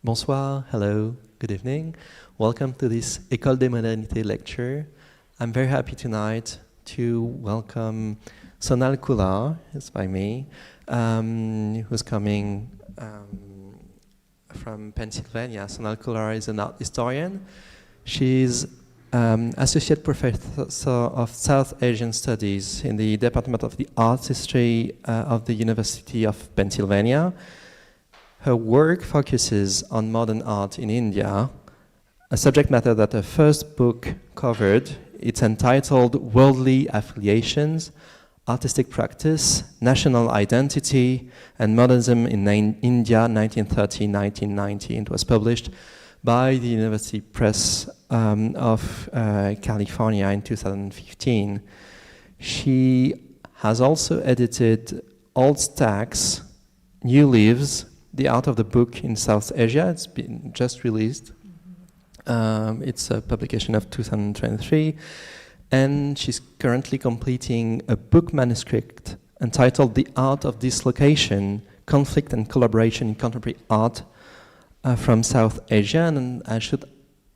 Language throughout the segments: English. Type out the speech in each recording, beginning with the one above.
Bonsoir, hello, good evening. Welcome to this École des Modernités lecture. I'm very happy tonight to welcome Sonal Khullar, it's by me, who's coming from Pennsylvania. Sonal Khullar is an art historian. She's Associate Professor of South Asian Studies in the Department of the Art History of the University of Pennsylvania. Her work focuses on modern art in India, a subject matter that her first book covered. It's entitled Worldly Affiliations, Artistic Practice, National Identity, and Modernism in India, 1930-1990. It was published by the University Press of California in 2015. She has also edited Old Stacks, New Leaves, The Art of the Book in South Asia. It's been just released. It's a publication of 2023. And she's currently completing a book manuscript entitled The Art of Dislocation, Conflict and Collaboration in Contemporary Art from South Asia. And I should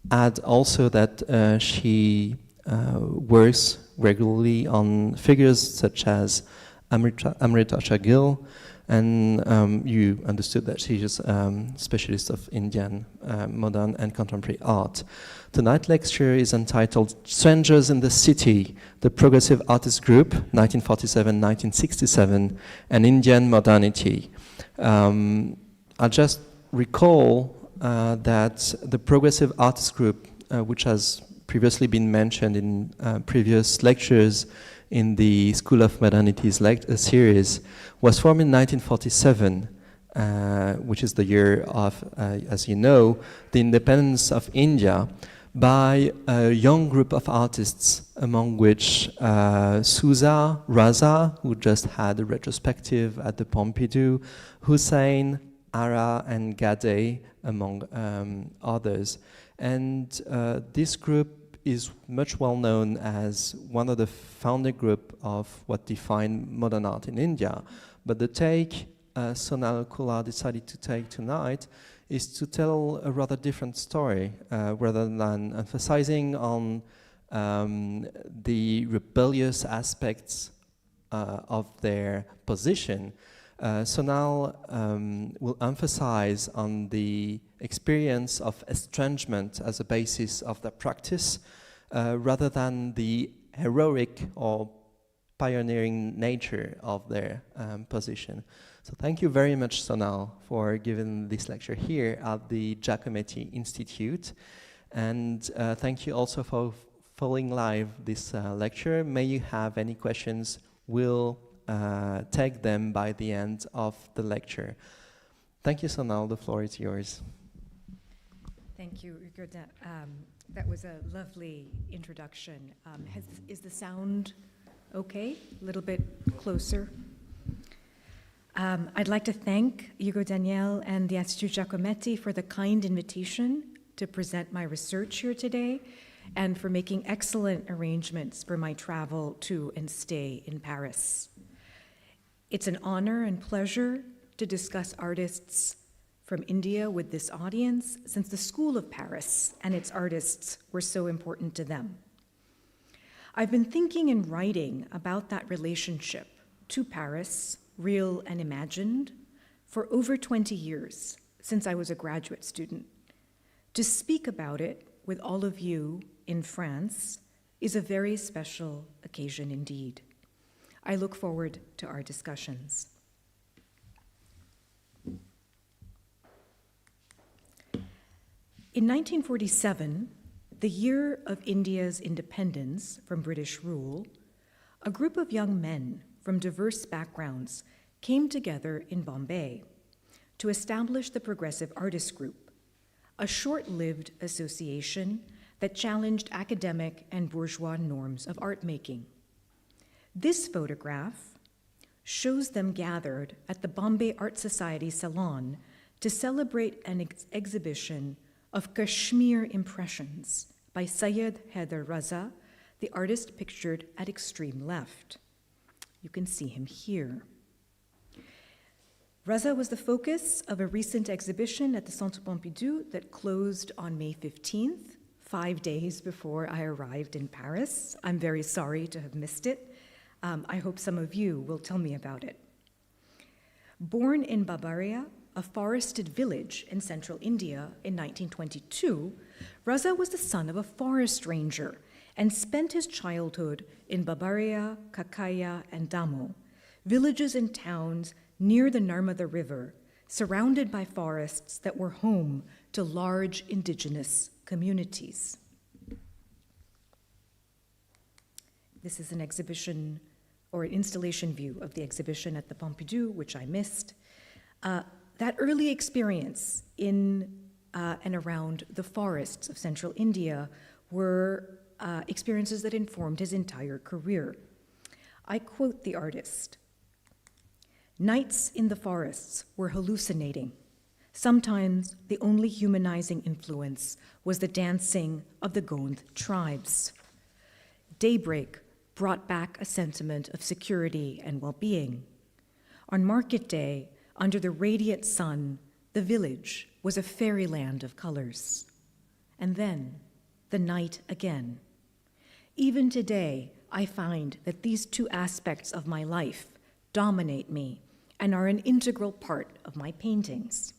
add also that she works regularly on figures such as Amrita Gill, and you understood that she's a specialist of Indian modern and contemporary art. Tonight's lecture is entitled Strangers in the City, the Progressive Artist Group, 1947-1967, and Indian Modernity. I'll just recall that the Progressive Artist Group, which has previously been mentioned in previous lectures in the School of Modernities series, was formed in 1947, which is the year of, as you know, the independence of India, by a young group of artists, among which Souza Raza, who just had a retrospective at the Pompidou, Hussein, Ara, and Gade, among others. And this group is much well known as one of the founding group of what defined modern art in India. But the take Sonal Khullar decided to take tonight is to tell a rather different story, rather than emphasizing on the rebellious aspects of their position. Sonal will emphasize on the experience of estrangement as a basis of their practice, rather than the heroic or pioneering nature of their position. So thank you very much, Sonal, for giving this lecture here at the Giacometti Institute. And thank you also for following live this lecture. May you have any questions, we'll take them by the end of the lecture. Thank you, Sonal. The floor is yours. Thank you, Ricarda. That was a lovely introduction. Is the sound okay? A little bit closer? I'd like to thank Hugo Daniel and the Institut Giacometti for the kind invitation to present my research here today and for making excellent arrangements for my travel to and stay in Paris. It's an honor and pleasure to discuss artists from India with this audience, since the School of Paris and its artists were so important to them. I've been thinking and writing about that relationship to Paris, real and imagined, for over 20 years, since I was a graduate student. To speak about it with all of you in France is a very special occasion indeed. I look forward to our discussions. In 1947, the year of India's independence from British rule, a group of young men from diverse backgrounds came together in Bombay to establish the Progressive Artist Group, a short-lived association that challenged academic and bourgeois norms of art making. This photograph shows them gathered at the Bombay Art Society Salon to celebrate an exhibition of Kashmir impressions by Syed Haider Raza, the artist pictured at extreme left. You can see him here. Raza was the focus of a recent exhibition at the Centre Pompidou that closed on May 15th, 5 days before I arrived in Paris. I'm very sorry to have missed it. I hope some of you will tell me about it. Born in Babaria, a forested village in central India in 1922, Raza was the son of a forest ranger and spent his childhood in Babaria, Kakaya, and Damo, villages and towns near the Narmada River, surrounded by forests that were home to large indigenous communities. This is an exhibition or an installation view of the exhibition at the Pompidou, which I missed. That early experience in and around the forests of central India were experiences that informed his entire career. I quote the artist, "Nights in the forests were hallucinating. Sometimes the only humanizing influence was the dancing of the Gond tribes. Daybreak brought back a sentiment of security and well-being. On market day, under the radiant sun, the village was a fairyland of colors. And then, the night again. Even today, I find that these two aspects of my life dominate me and are an integral part of my paintings."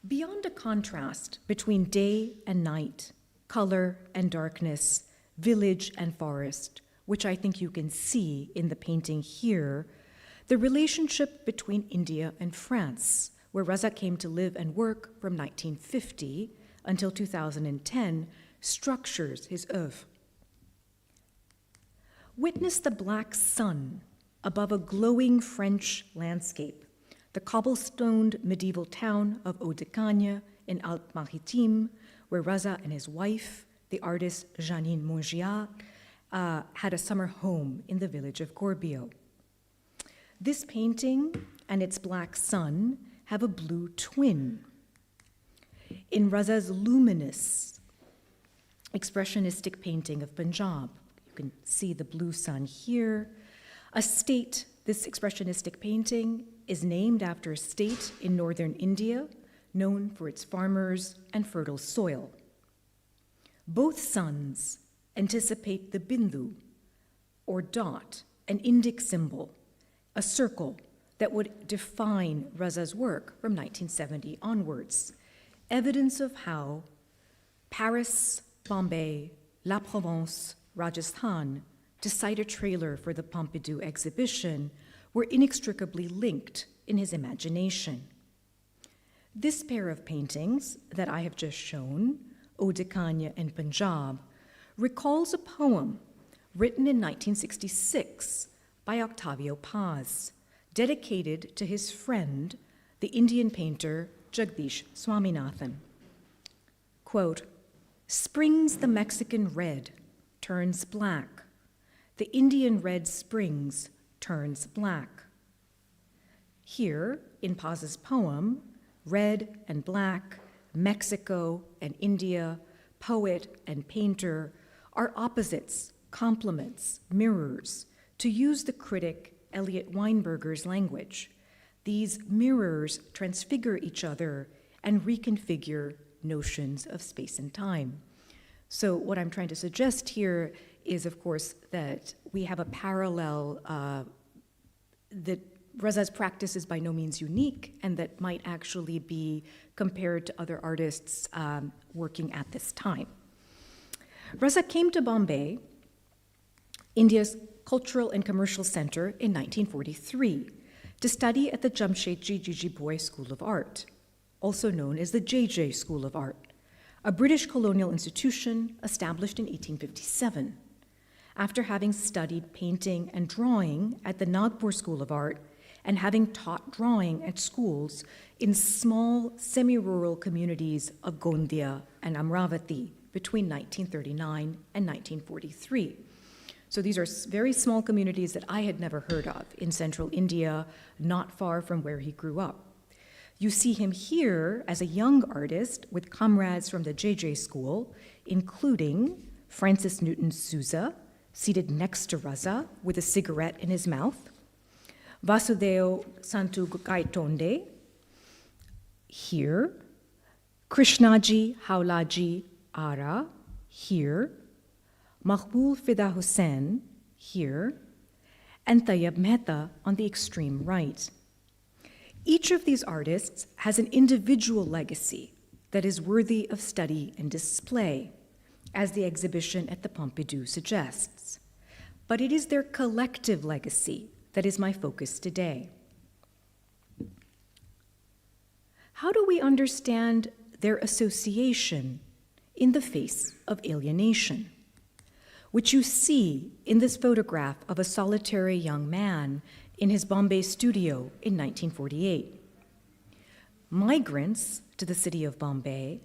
Beyond a contrast between day and night, color and darkness, village and forest, which I think you can see in the painting here, the relationship between India and France, where Raza came to live and work from 1950 until 2010, structures his oeuvre. Witness the black sun above a glowing French landscape, the cobblestoned medieval town of Haut-de-Cagnes in Alpes-Maritimes, where Raza and his wife, the artist Janine Mongia, had a summer home in the village of Corbeil. This painting and its black sun have a blue twin. In Raza's luminous, expressionistic painting of Punjab, you can see the blue sun here. This expressionistic painting is named after a state in northern India known for its farmers and fertile soil. Both suns anticipate the bindu, or dot, an Indic symbol, a circle that would define Raza's work from 1970 onwards, evidence of how Paris, Bombay, La Provence, Rajasthan, to cite a trailer for the Pompidou exhibition, were inextricably linked in his imagination. This pair of paintings that I have just shown, Haut-de-Cagnes and Punjab, recalls a poem written in 1966 by Octavio Paz, dedicated to his friend, the Indian painter Jagdish Swaminathan. Quote, "Springs the Mexican red, turns black. The Indian red springs, turns black." Here, in Paz's poem, red and black, Mexico and India, poet and painter are opposites, complements, mirrors, to use the critic Elliot Weinberger's language. These mirrors transfigure each other and reconfigure notions of space and time. So what I'm trying to suggest here is, of course, that we have a parallel that Raza's practice is by no means unique and that might actually be compared to other artists working at this time. Raza came to Bombay, India's cultural and commercial center, in 1943 to study at the Jamshedji Jijibhoy School of Art, also known as the JJ School of Art, a British colonial institution established in 1857. After having studied painting and drawing at the Nagpur School of Art and having taught drawing at schools in small semi-rural communities of Gondia and Amravati between 1939 and 1943. So these are very small communities that I had never heard of in central India, not far from where he grew up. You see him here as a young artist with comrades from the JJ School, including Francis Newton Souza, seated next to Raza with a cigarette in his mouth, Vasudeo Santugaitonde, here. Krishnaji Haulaji Ara, here. Mahbul Fida Hussain, here. And Tayyab Mehta on the extreme right. Each of these artists has an individual legacy that is worthy of study and display, as the exhibition at the Pompidou suggests. But it is their collective legacy that is my focus today. How do we understand their association in the face of alienation, which you see in this photograph of a solitary young man in his Bombay studio in 1948. Migrants to the city of Bombay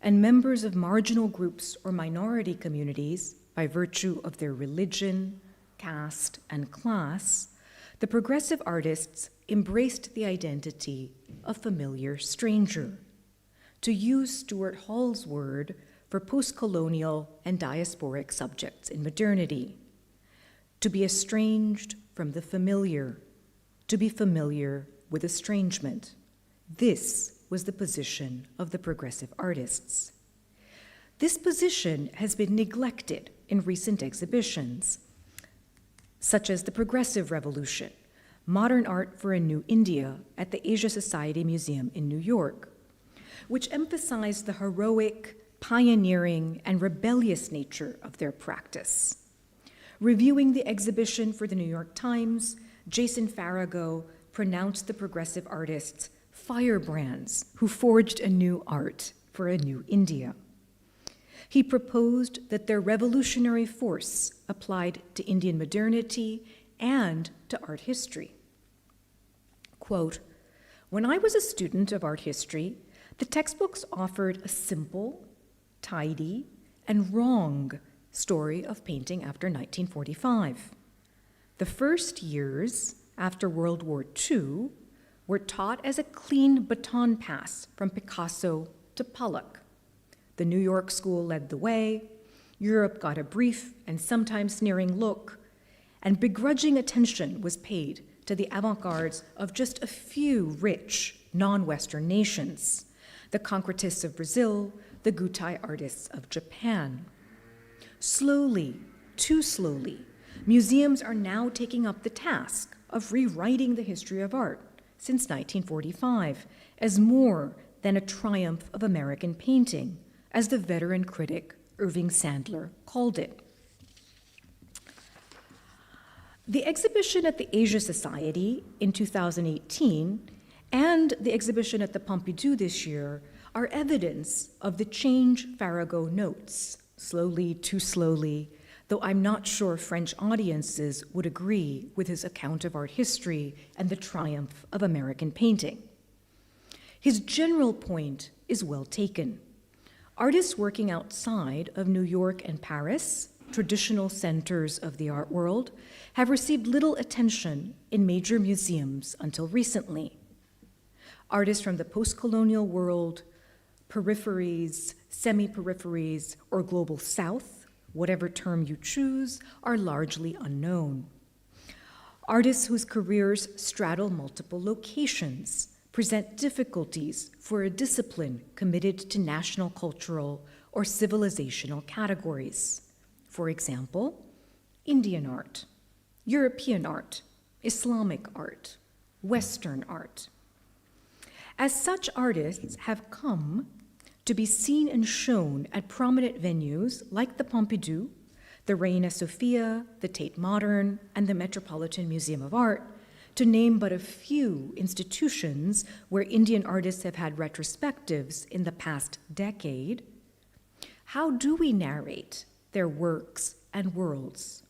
and members of marginal groups or minority communities by virtue of their religion, caste, and class, the progressive artists embraced the identity of familiar stranger, to use Stuart Hall's word for postcolonial and diasporic subjects in modernity, to be estranged from the familiar, to be familiar with estrangement. This was the position of the progressive artists. This position has been neglected in recent exhibitions, such as the Progressive Revolution, Modern Art for a New India at the Asia Society Museum in New York, which emphasized the heroic, pioneering, and rebellious nature of their practice. Reviewing the exhibition for the New York Times, Jason Farago pronounced the progressive artists firebrands who forged a new art for a new India. He proposed that their revolutionary force applied to Indian modernity and to art history. Quote, "When I was a student of art history, the textbooks offered a simple, tidy, and wrong story of painting after 1945. The first years after World War II were taught as a clean baton pass from Picasso to Pollock. The New York school led the way, Europe got a brief and sometimes sneering look, and begrudging attention was paid to the avant-gardes of just a few rich non-Western nations, the concretists of Brazil, the Gutai artists of Japan. Slowly, too slowly, museums are now taking up the task of rewriting the history of art since 1945 as more than a triumph of American painting, as the veteran critic Irving Sandler called it. The exhibition at the Asia Society in 2018 and the exhibition at the Pompidou this year are evidence of the change Farago notes, slowly, too slowly, though I'm not sure French audiences would agree with his account of art history and the triumph of American painting. His general point is well taken. Artists working outside of New York and Paris, traditional centers of the art world, have received little attention in major museums until recently. Artists from the postcolonial world, peripheries, semi-peripheries, or global south, whatever term you choose, are largely unknown. Artists whose careers straddle multiple locations present difficulties for a discipline committed to national cultural or civilizational categories. For example, Indian art, European art, Islamic art, Western art. As such, artists have come to be seen and shown at prominent venues like the Pompidou, the Reina Sofia, the Tate Modern, and the Metropolitan Museum of Art, to name but a few institutions where Indian artists have had retrospectives in the past decade. How do we narrate their works and worlds?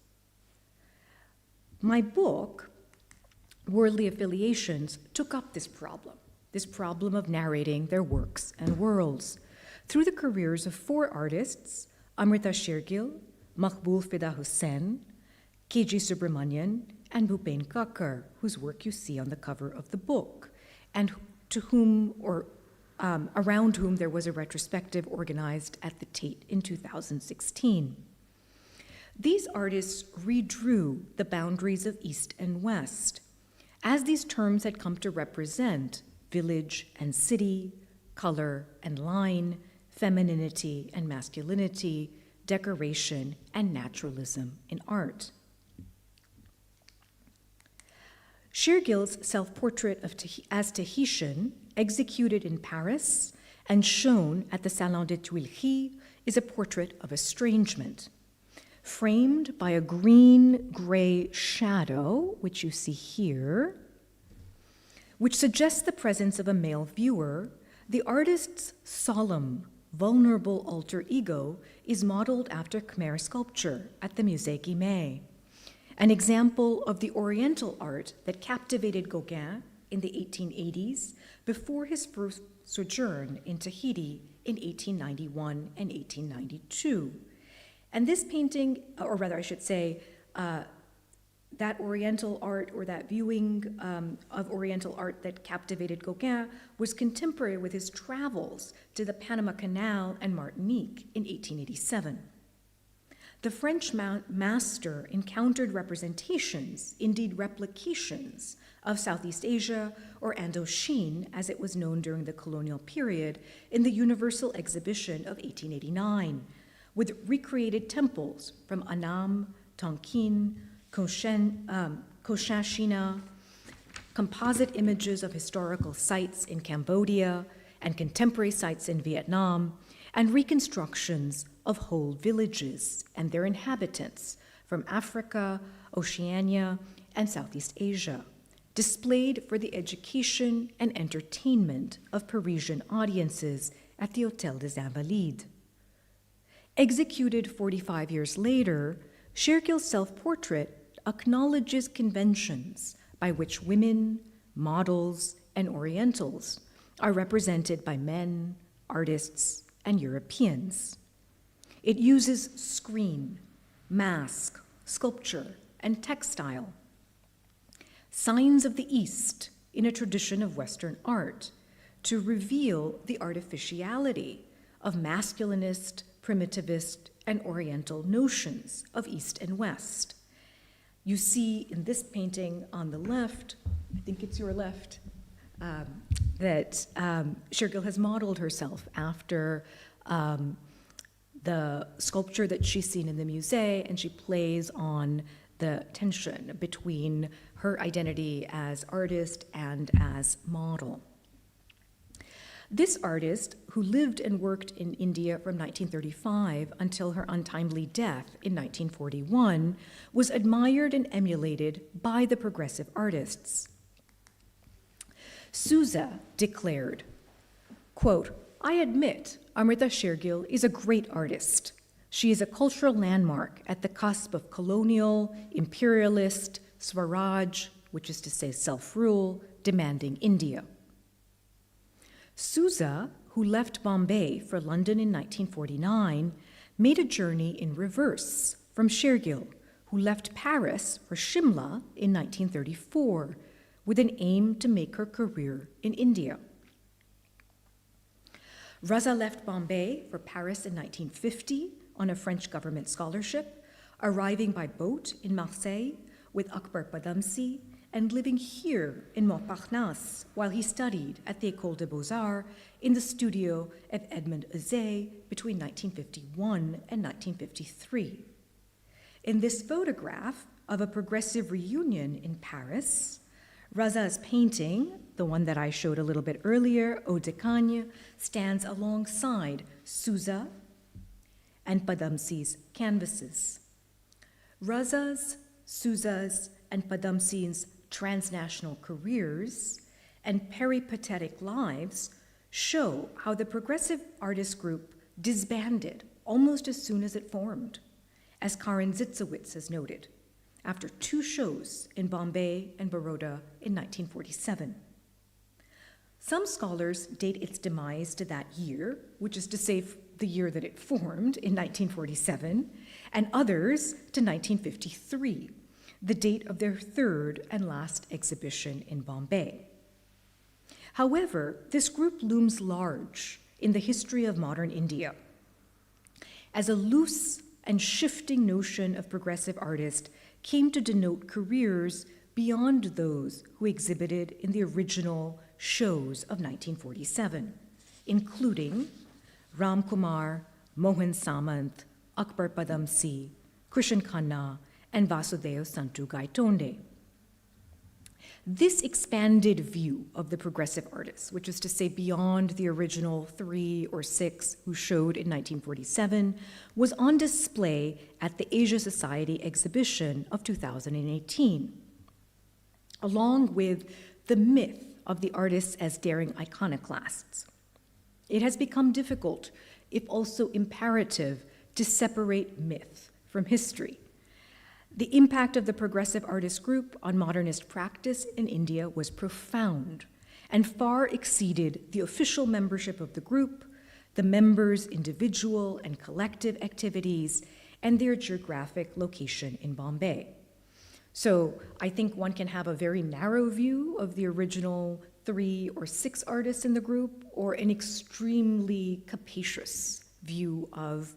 My book, Worldly Affiliations, took up this problem of narrating their works and worlds, through the careers of 4 artists, Amrita Shergill, Maqbool Fida Hussain, K.G. Subramanian, and Bhupen Kakkar, whose work you see on the cover of the book, and to whom, or around whom there was a retrospective organized at the Tate in 2016. These artists redrew the boundaries of East and West, as these terms had come to represent village and city, color and line, femininity and masculinity, decoration and naturalism in art. Shergill's self-portrait as Tahitian, executed in Paris and shown at the Salon des Tuileries, is a portrait of estrangement, framed by a green-gray shadow, which you see here, which suggests the presence of a male viewer. The artist's solemn, vulnerable alter ego is modeled after Khmer sculpture at the Musée Guimet, an example of the Oriental art that captivated Gauguin in the 1880s before his first sojourn in Tahiti in 1891 and 1892. And this painting, or rather I should say, that Oriental art or that viewing of Oriental art that captivated Gauguin was contemporary with his travels to the Panama Canal and Martinique in 1887. The French master encountered representations, indeed replications, of Southeast Asia, or Indochine, as it was known during the colonial period, in the Universal Exhibition of 1889, with recreated temples from Annam, Tonkin, Cochinchina, composite images of historical sites in Cambodia and contemporary sites in Vietnam, and reconstructions of whole villages and their inhabitants from Africa, Oceania, and Southeast Asia, displayed for the education and entertainment of Parisian audiences at the Hôtel des Invalides. Executed 45 years later, Shergill's self-portrait acknowledges conventions by which women, models, and Orientals are represented by men, artists, and Europeans. It uses screen, mask, sculpture, and textile, signs of the East in a tradition of Western art, to reveal the artificiality of masculinist, primitivist, and Oriental notions of East and West. You see in this painting on the left, I think it's your left, that Shergill has modeled herself after the sculpture that she's seen in the Musée, and she plays on the tension between her identity as artist and as model. This artist, who lived and worked in India from 1935 until her untimely death in 1941, was admired and emulated by the progressive artists. Souza declared, quote, "I admit Amrita Shergill is a great artist. She is a cultural landmark at the cusp of colonial, imperialist, Swaraj, which is to say self-rule, demanding India." Souza, who left Bombay for London in 1949, made a journey in reverse from Shergill, who left Paris for Shimla in 1934, with an aim to make her career in India. Raza left Bombay for Paris in 1950 on a French government scholarship, arriving by boat in Marseille with Akbar Padamsi and living here in Montparnasse while he studied at the École des Beaux-Arts in the studio of Edmond Uzet between 1951 and 1953. In this photograph of a progressive reunion in Paris, Raza's painting, the one that I showed a little bit earlier, Eau de Cagne, stands alongside Souza and Padamsi's canvases. Raza's, Souza's, and Padamsi's transnational careers and peripatetic lives show how the progressive artist group disbanded almost as soon as it formed, as Karen Zitzowitz has noted, after 2 shows in Bombay and Baroda in 1947. Some scholars date its demise to that year, which is to say the year that it formed in 1947, and others to 1953, the date of their 3rd and last exhibition in Bombay. However, this group looms large in the history of modern India as a loose and shifting notion of progressive artist came to denote careers beyond those who exhibited in the original shows of 1947, including Ram Kumar, Mohan Samant, Akbar Padamsee, Krishan Khanna, and Vasudeo Santu Gaitonde. This expanded view of the progressive artists, which is to say beyond the original 3 or 6 who showed in 1947, was on display at the Asia Society exhibition of 2018, along with the myth of the artists as daring iconoclasts. It has become difficult, if also imperative, to separate myth from history. The impact of the progressive artist group on modernist practice in India was profound and far exceeded the official membership of the group, the members' individual and collective activities, and their geographic location in Bombay. So I think one can have a very narrow view of the original 3 or 6 artists in the group, or an extremely capacious view of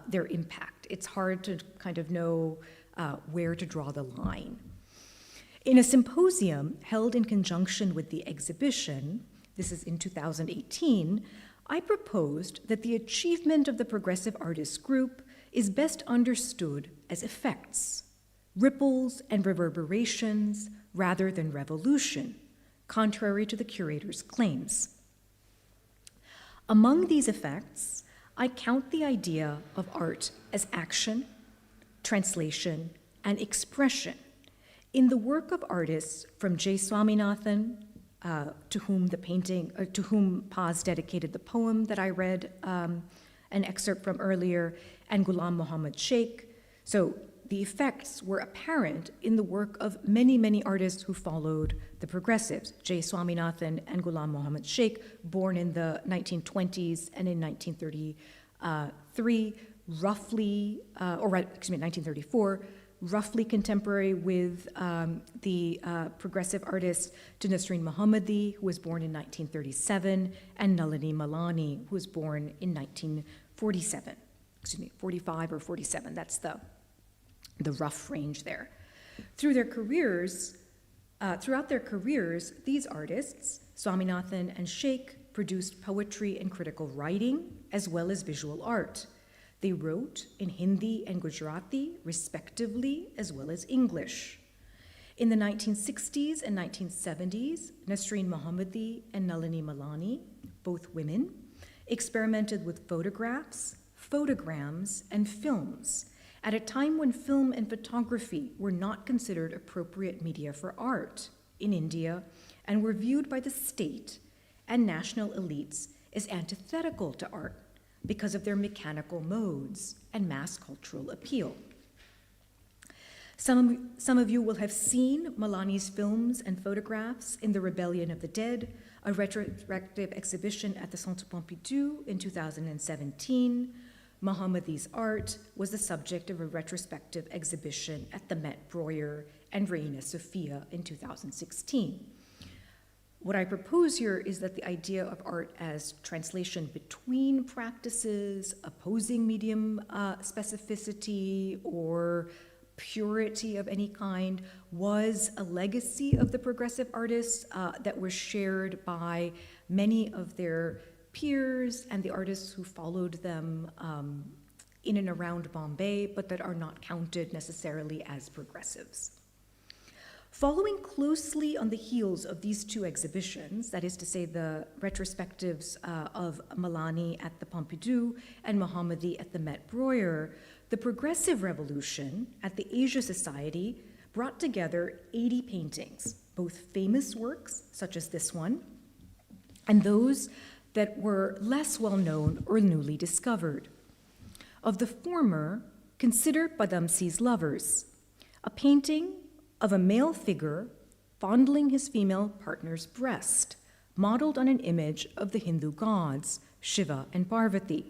their impact. It's hard to kind of know where to draw the line. In a symposium held in conjunction with the exhibition, this is in 2018, I proposed that the achievement of the progressive artists group is best understood as effects, ripples and reverberations rather than revolution, contrary to the curator's claims. Among these effects, I count the idea of art as action, translation, and expression in the work of artists from J. Swaminathan, to whom Paz dedicated the poem that I read an excerpt from earlier, and Ghulam Muhammad Sheikh. So the effects were apparent in the work of many, many artists who followed the progressives, J. Swaminathan and Ghulam Muhammad Sheikh, born in the 1920s and in 1933, 1934, roughly contemporary with the progressive artist Nasreen Mohammadi, who was born in 1937, and Nalini Malani, who was born in 45 or 47. That's the rough range there. Throughout their careers, these artists, Swaminathan and Sheikh, produced poetry and critical writing, as well as visual art. They wrote in Hindi and Gujarati, respectively, as well as English. In the 1960s and 1970s, Nasreen Mohammadi and Nalini Malani, both women, experimented with photographs, photograms, and films at a time when film and photography were not considered appropriate media for art in India and were viewed by the state and national elites as antithetical to art because of their mechanical modes and mass cultural appeal. Some of you will have seen Malani's films and photographs in The Rebellion of the Dead, a retrospective exhibition at the Centre Pompidou in 2017. Mohammadi's art was the subject of a retrospective exhibition at the Met Breuer and Reina Sofia in 2016. What I propose here is that the idea of art as translation between practices, opposing medium specificity or purity of any kind, was a legacy of the progressive artists that was shared by many of their peers and the artists who followed them in and around Bombay, but that are not counted necessarily as progressives. Following closely on the heels of these two exhibitions, that is to say the retrospectives of Malani at the Pompidou and Mohammadi at the Met Breuer, the Progressive Revolution at the Asia Society brought together 80 paintings, both famous works, such as this one, and those that were less well known or newly discovered. Of the former, consider Padamsee's Lovers, a painting of a male figure fondling his female partner's breast, modeled on an image of the Hindu gods, Shiva and Parvati.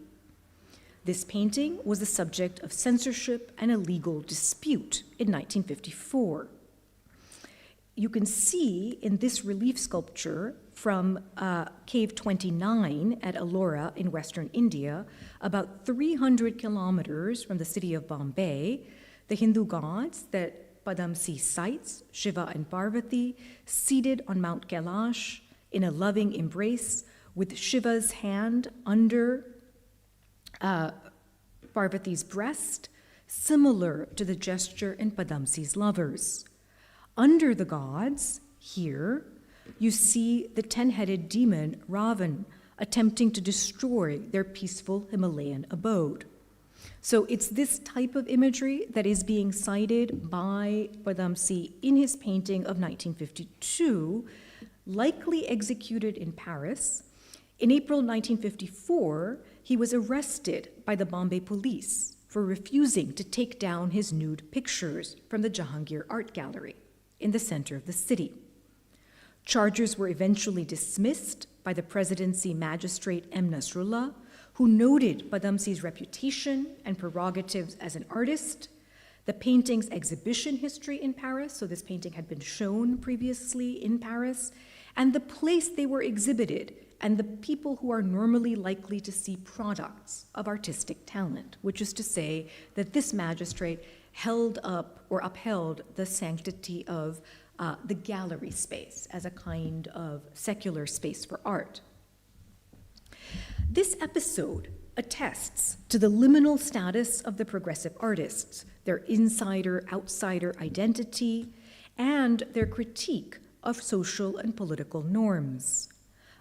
This painting was the subject of censorship and a legal dispute in 1954. You can see in this relief sculpture from Cave 29 at Ellora in Western India, about 300 kilometers from the city of Bombay, the Hindu gods that Padamsi sites Shiva and Parvati seated on Mount Kailash in a loving embrace with Shiva's hand under Parvati's breast, similar to the gesture in Padamsi's lovers. Under the gods, here, you see the 10-headed demon Ravan attempting to destroy their peaceful Himalayan abode. So it's this type of imagery that is being cited by Padamsi in his painting of 1952, likely executed in Paris. In April 1954, he was arrested by the Bombay police for refusing to take down his nude pictures from the Jahangir Art Gallery in the center of the city. Charges were eventually dismissed by the presidency magistrate M. Nasrullah, who noted Padamsi's reputation and prerogatives as an artist, the painting's exhibition history in Paris, so this painting had been shown previously in Paris, and the place they were exhibited, and the people who are normally likely to see products of artistic talent, which is to say that this magistrate held up or upheld the sanctity of the gallery space as a kind of secular space for art. This episode attests to the liminal status of the progressive artists, their insider-outsider identity, and their critique of social and political norms.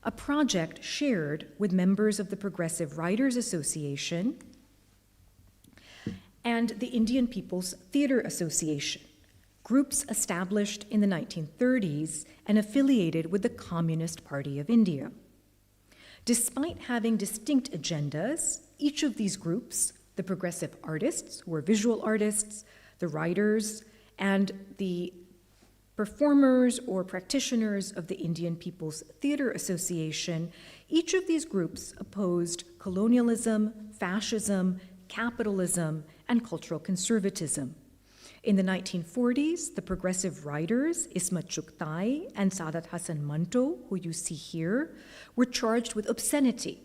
A project shared with members of the Progressive Writers Association and the Indian People's Theatre Association, groups established in the 1930s and affiliated with the Communist Party of India. Despite having distinct agendas, each of these groups, the progressive artists, who are visual artists, the writers, and the performers or practitioners of the Indian People's Theatre Association, each of these groups opposed colonialism, fascism, capitalism, and cultural conservatism. In the 1940s, the progressive writers, Ismat Chughtai and Saadat Hasan Manto, who you see here, were charged with obscenity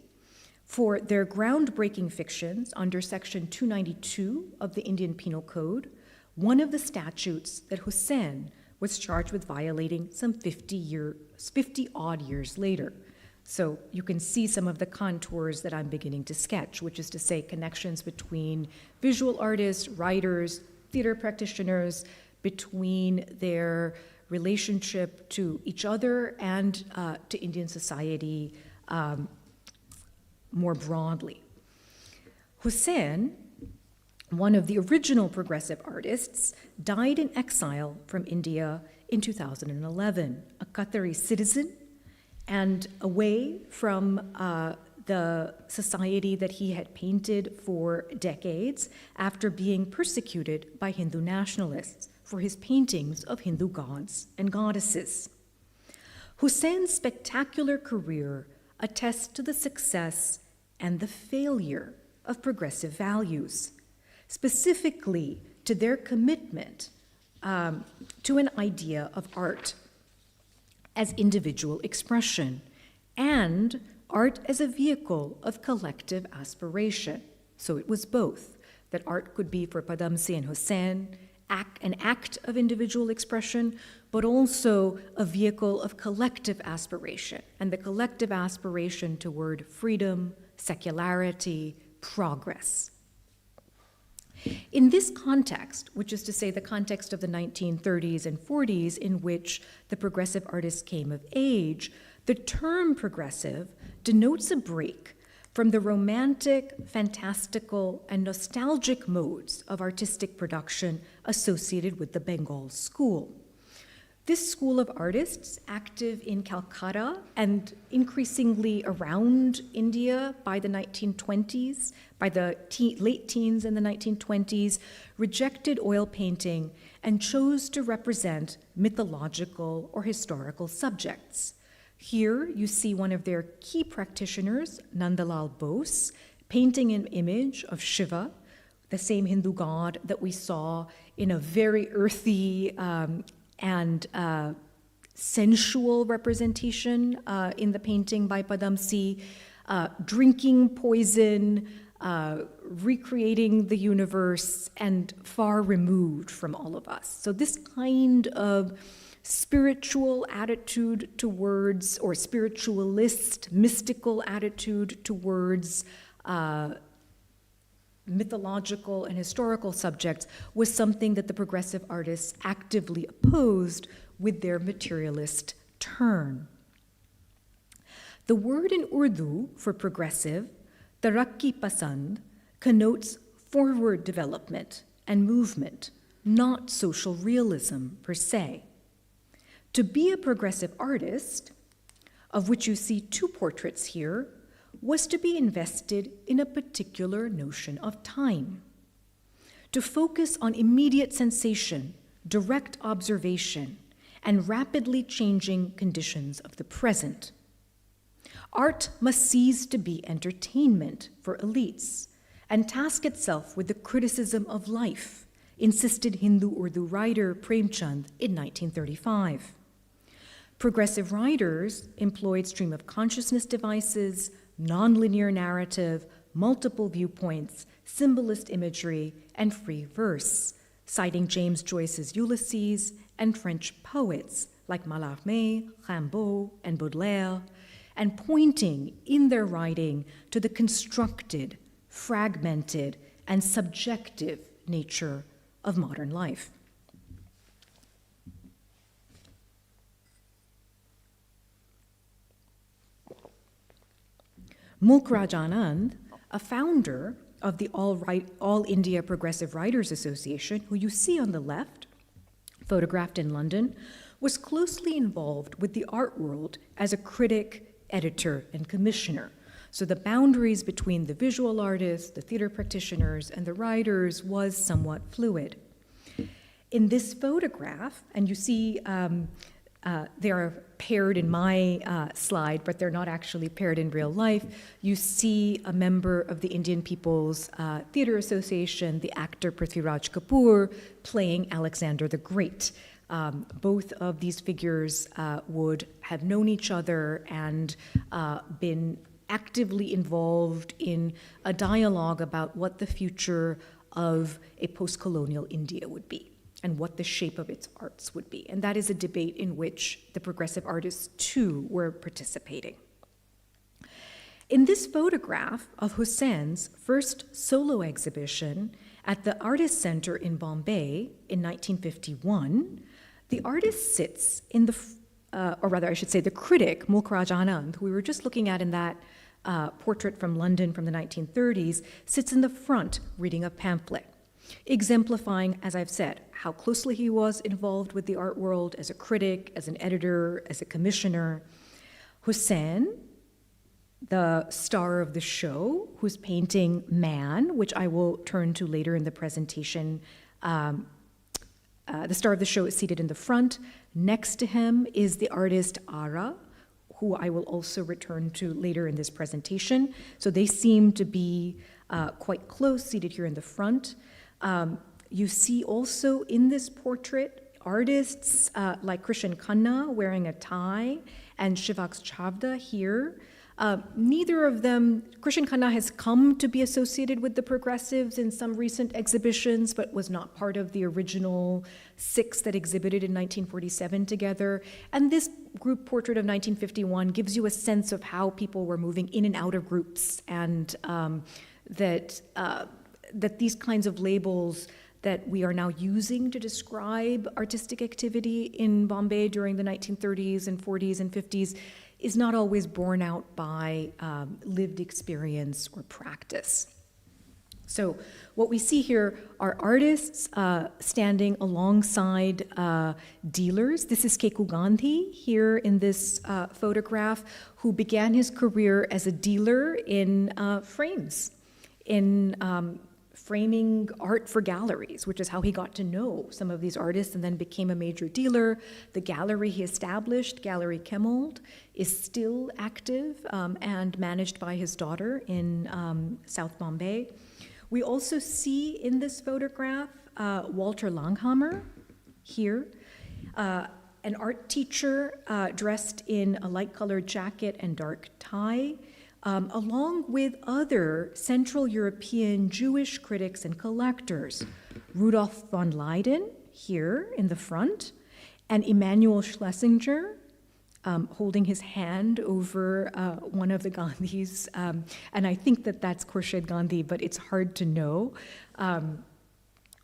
for their groundbreaking fictions under Section 292 of the Indian Penal Code, one of the statutes that Hussain was charged with violating some 50-odd years later. So you can see some of the contours that I'm beginning to sketch, which is to say connections between visual artists, writers, theater practitioners, between their relationship to each other and to Indian society more broadly. Hussain, one of the original progressive artists, died in exile from India in 2011, a Qatari citizen and away from the society that he had painted for decades after being persecuted by Hindu nationalists for his paintings of Hindu gods and goddesses. Hussain's spectacular career attests to the success and the failure of progressive values, specifically to their commitment to an idea of art as individual expression and art as a vehicle of collective aspiration. So it was both, that art could be for Padamsi and Hussain an act of individual expression, but also a vehicle of collective aspiration, and the collective aspiration toward freedom, secularity, progress. In this context, which is to say the context of the 1930s and 40s in which the progressive artists came of age, the term progressive denotes a break from the romantic, fantastical, and nostalgic modes of artistic production associated with the Bengal school. This school of artists, active in Calcutta and increasingly around India by the 1920s, by the late teens in the 1920s, rejected oil painting and chose to represent mythological or historical subjects. Here you see one of their key practitioners, Nandalal Bose, painting an image of Shiva, the same Hindu god that we saw in a very earthy and sensual representation in the painting by Padamsi, drinking poison, recreating the universe and far removed from all of us. So this kind of spiritual attitude towards, or spiritualist, mystical attitude towards mythological and historical subjects was something that the progressive artists actively opposed with their materialist turn. The word in Urdu for progressive, tarakki pasand, connotes forward development and movement, not social realism per se. To be a progressive artist, of which you see two portraits here, was to be invested in a particular notion of time, to focus on immediate sensation, direct observation, and rapidly changing conditions of the present. Art must cease to be entertainment for elites and task itself with the criticism of life, insisted Hindu Urdu writer Premchand in 1935. Progressive writers employed stream of consciousness devices, nonlinear narrative, multiple viewpoints, symbolist imagery, and free verse, citing James Joyce's Ulysses and French poets like Mallarmé, Rimbaud, and Baudelaire, and pointing in their writing to the constructed, fragmented, and subjective nature of modern life. Mulk Raj Anand, a founder of the All India Progressive Writers Association, who you see on the left, photographed in London, was closely involved with the art world as a critic, editor, and commissioner. So the boundaries between the visual artists, the theater practitioners, and the writers was somewhat fluid. In this photograph, and you see they are paired in my slide, but they're not actually paired in real life. You see a member of the Indian People's Theatre Association, the actor Prithviraj Kapoor, playing Alexander the Great. Both of these figures would have known each other and been actively involved in a dialogue about what the future of a post-colonial India would be and what the shape of its arts would be. And that is a debate in which the progressive artists, too, were participating. In this photograph of Hussein's first solo exhibition at the Artist Center in Bombay in 1951, the artist sits in the, or rather I should say the critic, Mulk Raj Anand, who we were just looking at in that portrait from London from the 1930s, sits in the front reading a pamphlet, exemplifying, as I've said, how closely he was involved with the art world as a critic, as an editor, as a commissioner. Hussein, the star of the show, who's painting Man, which I will turn to later in the presentation. The star of the show is seated in the front. Next to him is the artist Ara, who I will also return to later in this presentation. So they seem to be quite close, seated here in the front. You see also in this portrait artists like Krishan Khanna wearing a tie and Shivaks Chavda here. Neither of them, Krishan Khanna has come to be associated with the progressives in some recent exhibitions, but was not part of the original 6 that exhibited in 1947 together. And this group portrait of 1951 gives you a sense of how people were moving in and out of groups, and that these kinds of labels that we are now using to describe artistic activity in Bombay during the 1930s and 40s and 50s is not always borne out by lived experience or practice. So what we see here are artists standing alongside dealers. This is Keku Gandhi here in this photograph, who began his career as a dealer in frames, in framing art for galleries, which is how he got to know some of these artists and then became a major dealer. The gallery he established, Gallery Kemold, is still active and managed by his daughter in South Bombay. We also see in this photograph Walter Langhammer here, an art teacher dressed in a light-colored jacket and dark tie, along with other Central European Jewish critics and collectors, Rudolf von Leyden, here in the front, and Emanuel Schlesinger, holding his hand over one of the Gandhis. And I think that that's Khurshid Gandhi, but it's hard to know,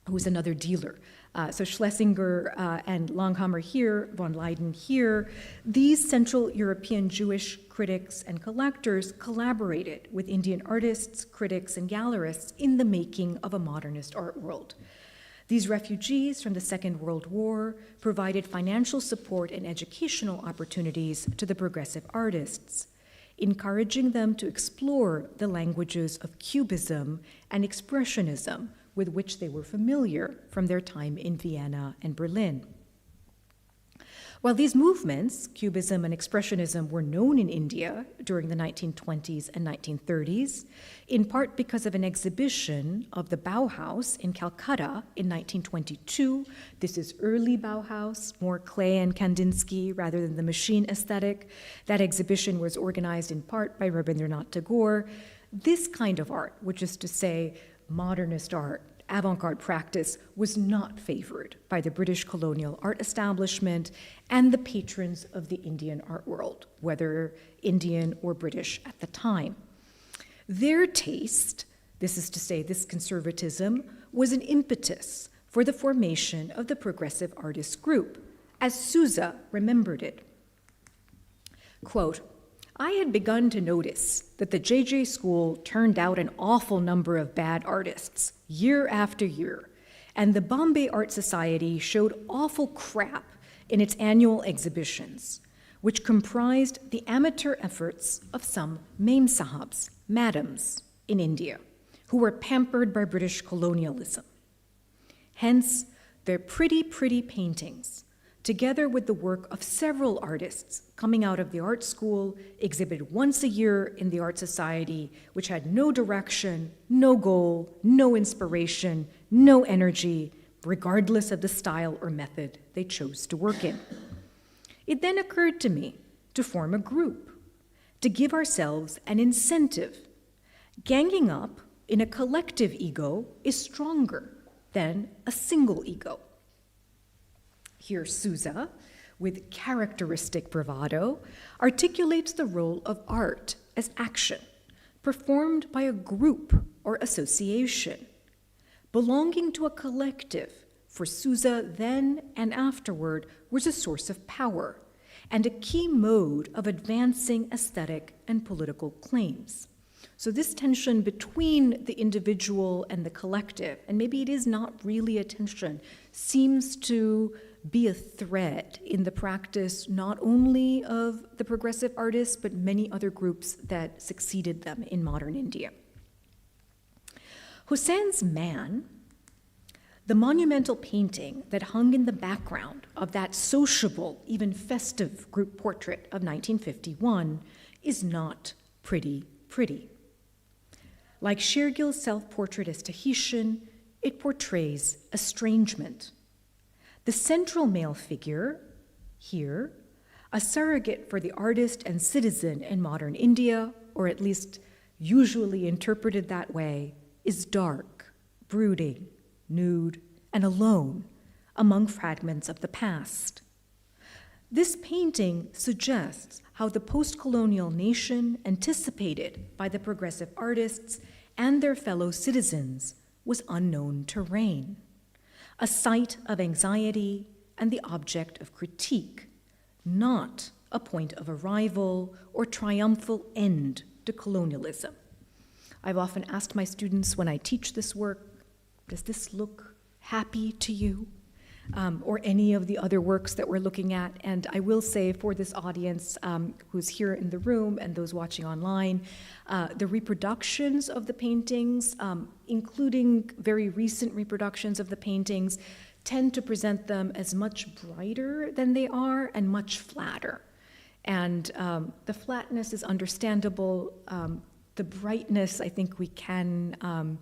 who's another dealer. So Schlesinger and Langhammer here, von Leyden here, these Central European Jewish critics and collectors collaborated with Indian artists, critics, and gallerists in the making of a modernist art world. These refugees from the Second World War provided financial support and educational opportunities to the progressive artists, encouraging them to explore the languages of Cubism and Expressionism with which they were familiar from their time in Vienna and Berlin. While these movements, Cubism and Expressionism, were known in India during the 1920s and 1930s, in part because of an exhibition of the Bauhaus in Calcutta in 1922. This is early Bauhaus, more Klee and Kandinsky rather than the machine aesthetic. That exhibition was organized in part by Rabindranath Tagore. This kind of art, which is to say modernist art, avant-garde practice, was not favored by the British colonial art establishment and the patrons of the Indian art world, whether Indian or British at the time. Their taste, this is to say this conservatism, was an impetus for the formation of the Progressive Artists Group, as Sousa remembered it. Quote, I had begun to notice that the JJ School turned out an awful number of bad artists, year after year, and the Bombay Art Society showed awful crap in its annual exhibitions, which comprised the amateur efforts of some mem sahibs, madams, in India, who were pampered by British colonialism. Hence, their pretty paintings, together with the work of several artists coming out of the art school, exhibited once a year in the Art Society, which had no direction, no goal, no inspiration, no energy, regardless of the style or method they chose to work in. It then occurred to me to form a group, to give ourselves an incentive. Ganging up in a collective ego is stronger than a single ego. Here, Sousa, with characteristic bravado, articulates the role of art as action, performed by a group or association, belonging to a collective. For Sousa, then and afterward, was a source of power and a key mode of advancing aesthetic and political claims. So this tension between the individual and the collective, and maybe it is not really a tension, seems to be a thread in the practice not only of the progressive artists, but many other groups that succeeded them in modern India. Hussein's Man, the monumental painting that hung in the background of that sociable, even festive group portrait of 1951, is not pretty. Like Shergill's self-portrait as Tahitian, it portrays estrangement. The central male figure, here, a surrogate for the artist and citizen in modern India, or at least usually interpreted that way, is dark, brooding, nude, and alone among fragments of the past. This painting suggests how the post-colonial nation, anticipated by the progressive artists and their fellow citizens, was unknown terrain, a site of anxiety and the object of critique, not a point of arrival or triumphal end to colonialism. I've often asked my students when I teach this work, does this look happy to you? Or any of the other works that we're looking at. And I will say for this audience who's here in the room and those watching online, the reproductions of the paintings, including very recent reproductions of the paintings, tend to present them as much brighter than they are and much flatter. And the flatness is understandable. The brightness, I think we can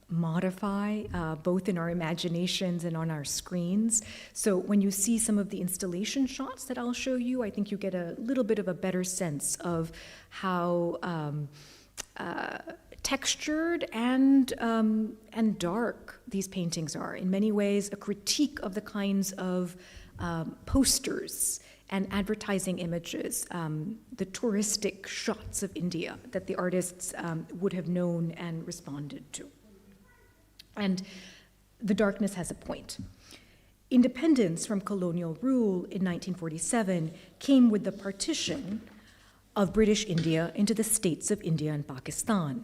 modify both in our imaginations and on our screens. So when you see some of the installation shots that I'll show you, I think you get a little bit of a better sense of how textured and dark these paintings are. In many ways, a critique of the kinds of posters and advertising images, the touristic shots of India that the artists would have known and responded to. And the darkness has a point. Independence from colonial rule in 1947 came with the partition of British India into the states of India and Pakistan,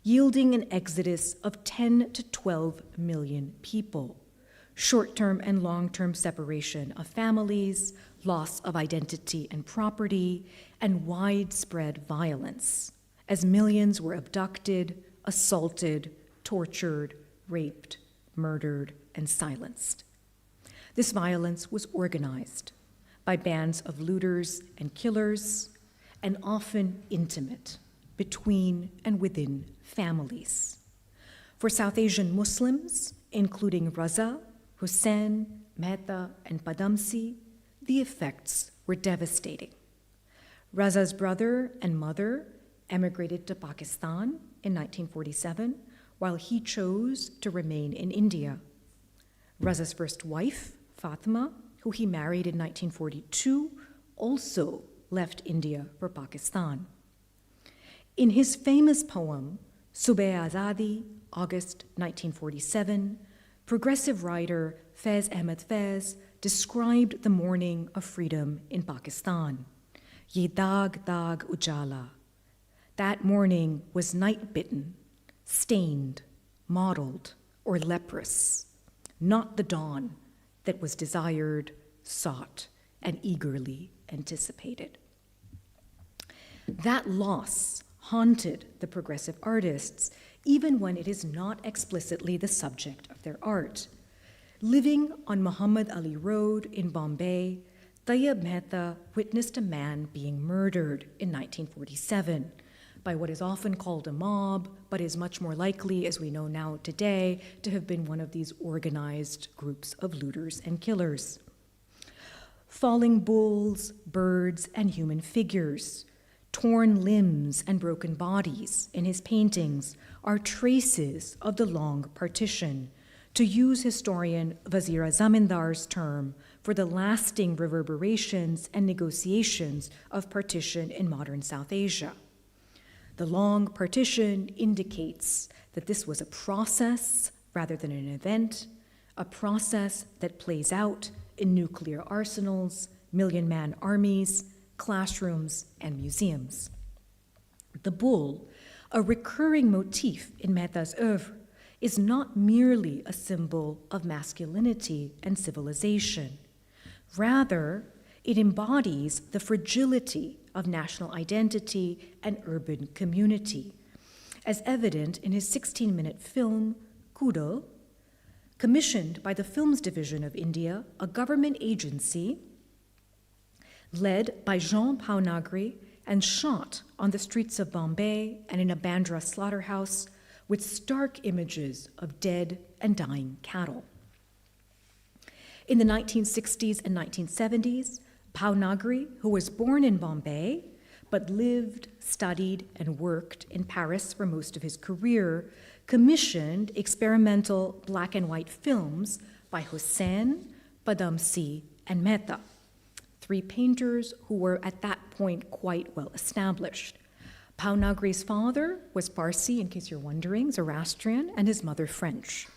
yielding an exodus of 10 to 12 million people, short-term and long-term separation of families, loss of identity and property, and widespread violence, as millions were abducted, assaulted, tortured, raped, murdered, and silenced. This violence was organized by bands of looters and killers, and often intimate between and within families. For South Asian Muslims, including Raza, Hussain, Mehta, and Padamsi, the effects were devastating. Raza's brother and mother emigrated to Pakistan in 1947, while he chose to remain in India. Raza's first wife, Fatima, who he married in 1942, also left India for Pakistan. In his famous poem, Subh-e-Azadi, August 1947, progressive writer Faiz Ahmed Faiz described the morning of freedom in Pakistan. Ye dag dag ujala. That morning was night-bitten, stained, mottled, or leprous, not the dawn that was desired, sought, and eagerly anticipated. That loss haunted the progressive artists, even when it is not explicitly the subject of their art. Living on Muhammad Ali Road in Bombay, Tayyab Mehta witnessed a man being murdered in 1947 by what is often called a mob, but is much more likely, as we know now today, to have been one of these organized groups of looters and killers. Falling bulls, birds, and human figures, torn limbs and broken bodies in his paintings are traces of the long partition, to use historian Wazira Zamindar's term for the lasting reverberations and negotiations of partition in modern South Asia. The long partition indicates that this was a process rather than an event, a process that plays out in nuclear arsenals, million-man armies, classrooms, and museums. The bull, a recurring motif in Mehta's oeuvre, is not merely a symbol of masculinity and civilization. Rather, it embodies the fragility of national identity and urban community, as evident in his 16-minute film, Kudal, commissioned by the Films Division of India, a government agency led by Jean Bhawnagri and shot on the streets of Bombay and in a Bandra slaughterhouse with stark images of dead and dying cattle. In the 1960s and 1970s, Bhawnagri, who was born in Bombay but lived, studied, and worked in Paris for most of his career, commissioned experimental black and white films by Hussain, Padamsi, and Mehta, three painters who were at that point quite well established. Bhawnagri's father was Parsi, in case you're wondering, Zoroastrian, and his mother French.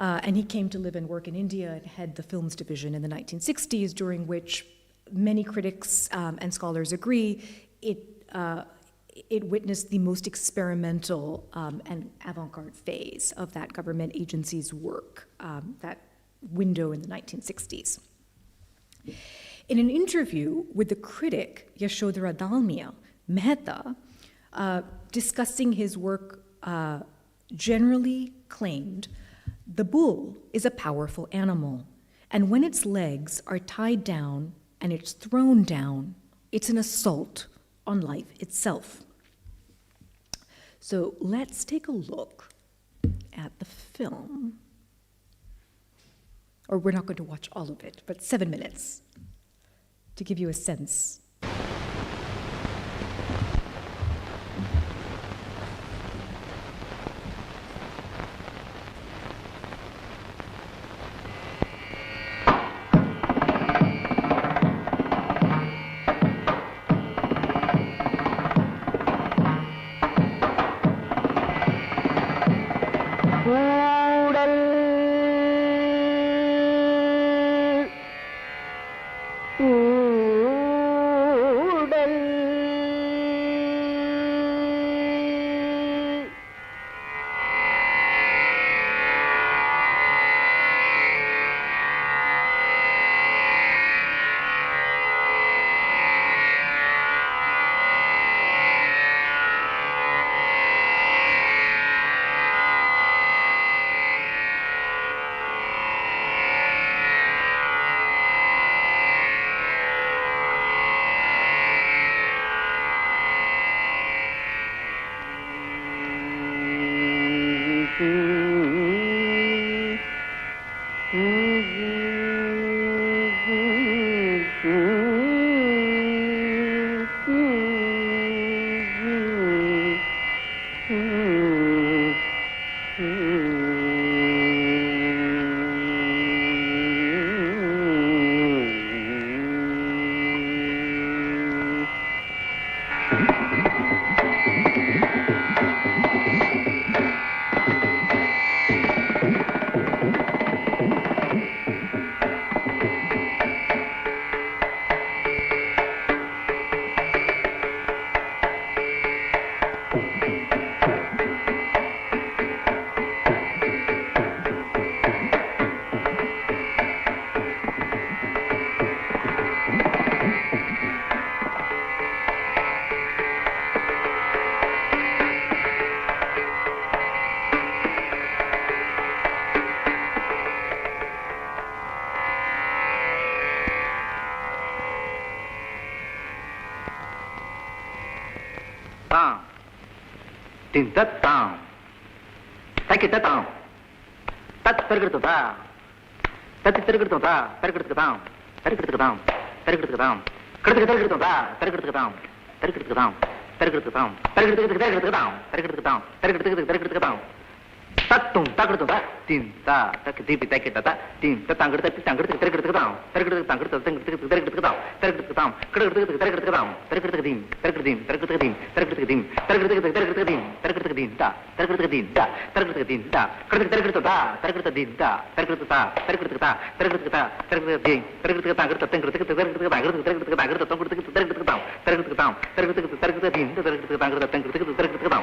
And he came to live and work in India and head the films division in the 1960s, during which many critics and scholars agree it witnessed the most experimental and avant-garde phase of that government agency's work, that window in the 1960s. In an interview with the critic Yashodhara Dalmia, Mehta, discussing his work, generally claimed, "The bull is a powerful animal, and when its legs are tied down and it's thrown down, it's an assault on life itself." So let's take a look at the film. Or we're not going to watch all of it, but 7 minutes to give you a sense. Tintatam. Takitatam. Tat pergurtuta. Tatitergurtuta. Pergurtutam. Pergurtutam. Pergurtutam. Kurtutam. Pergurtutam. Pergurtutam. Pergurtutam. Pergurtutam. Pergurtutam. Pergurtutam. Tatum takurtuta. Tinta. Takitipi takitata. Tinta tangurta tangurta pergurtutam. Pergurtutam. Pergurtutam. Pergurtutam. Pergurtutam. Pergurtutim. Pergurtutim. Pergurtutim. Pergurtutim. Pergurtutim. Pergurtutim. Ta. Pergurtutim. Ta. Pergurtutim. Ta. Pergurtuta. Pergurtutim. Ta. Pergurtuta. Pergurtuta. Pergurtuta. Pergurtutim. Pergurtutam. Pergurtutam. Pergurtutam. Pergurtutam. Pergurtutam. Pergurtutam. Pergurtutam. Pergurtutim. Pergurtutim. Pergurtutam.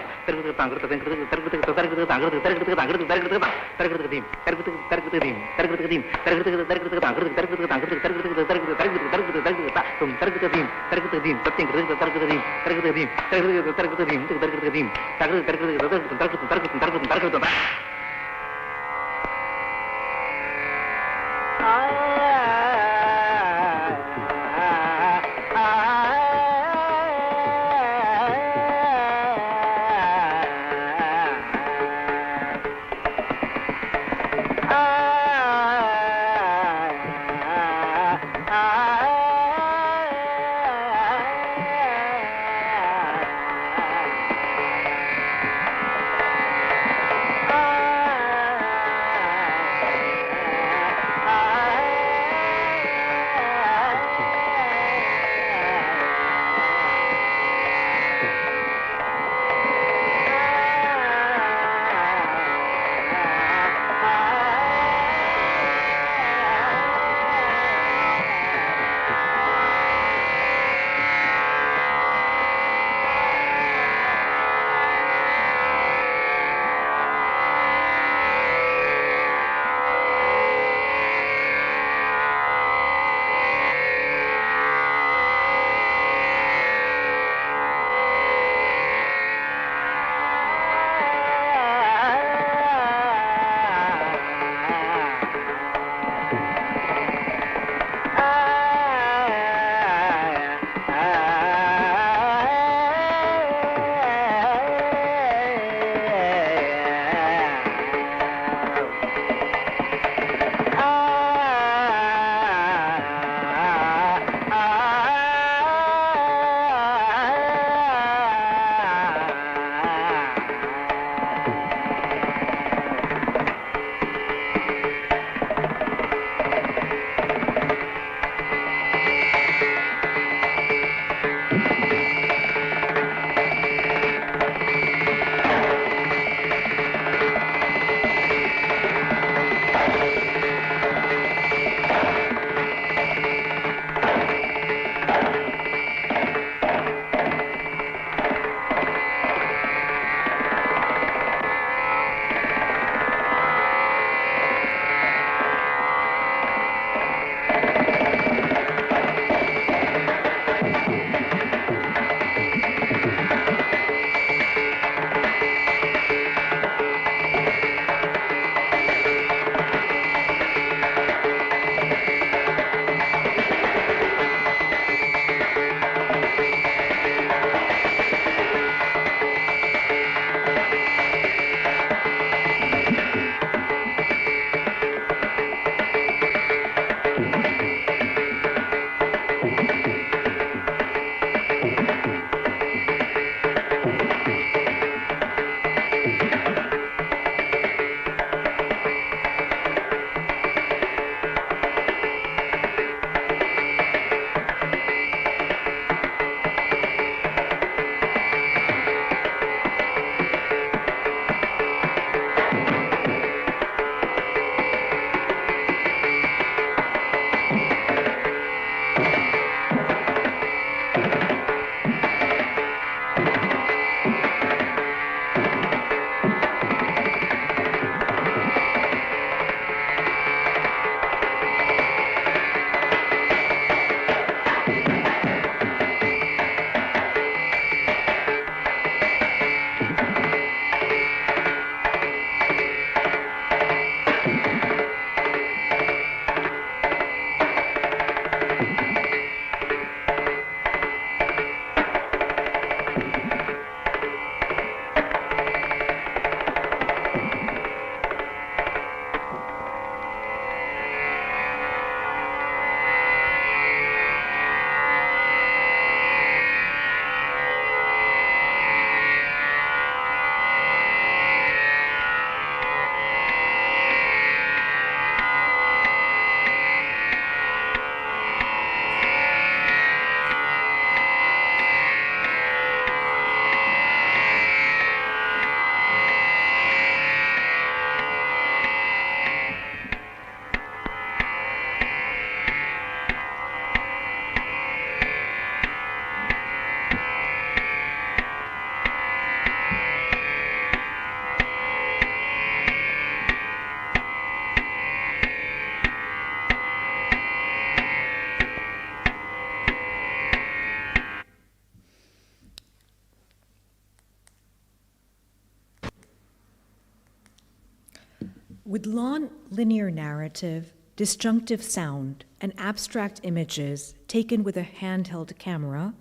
With non-linear narrative, disjunctive sound, and abstract images taken with a handheld camera,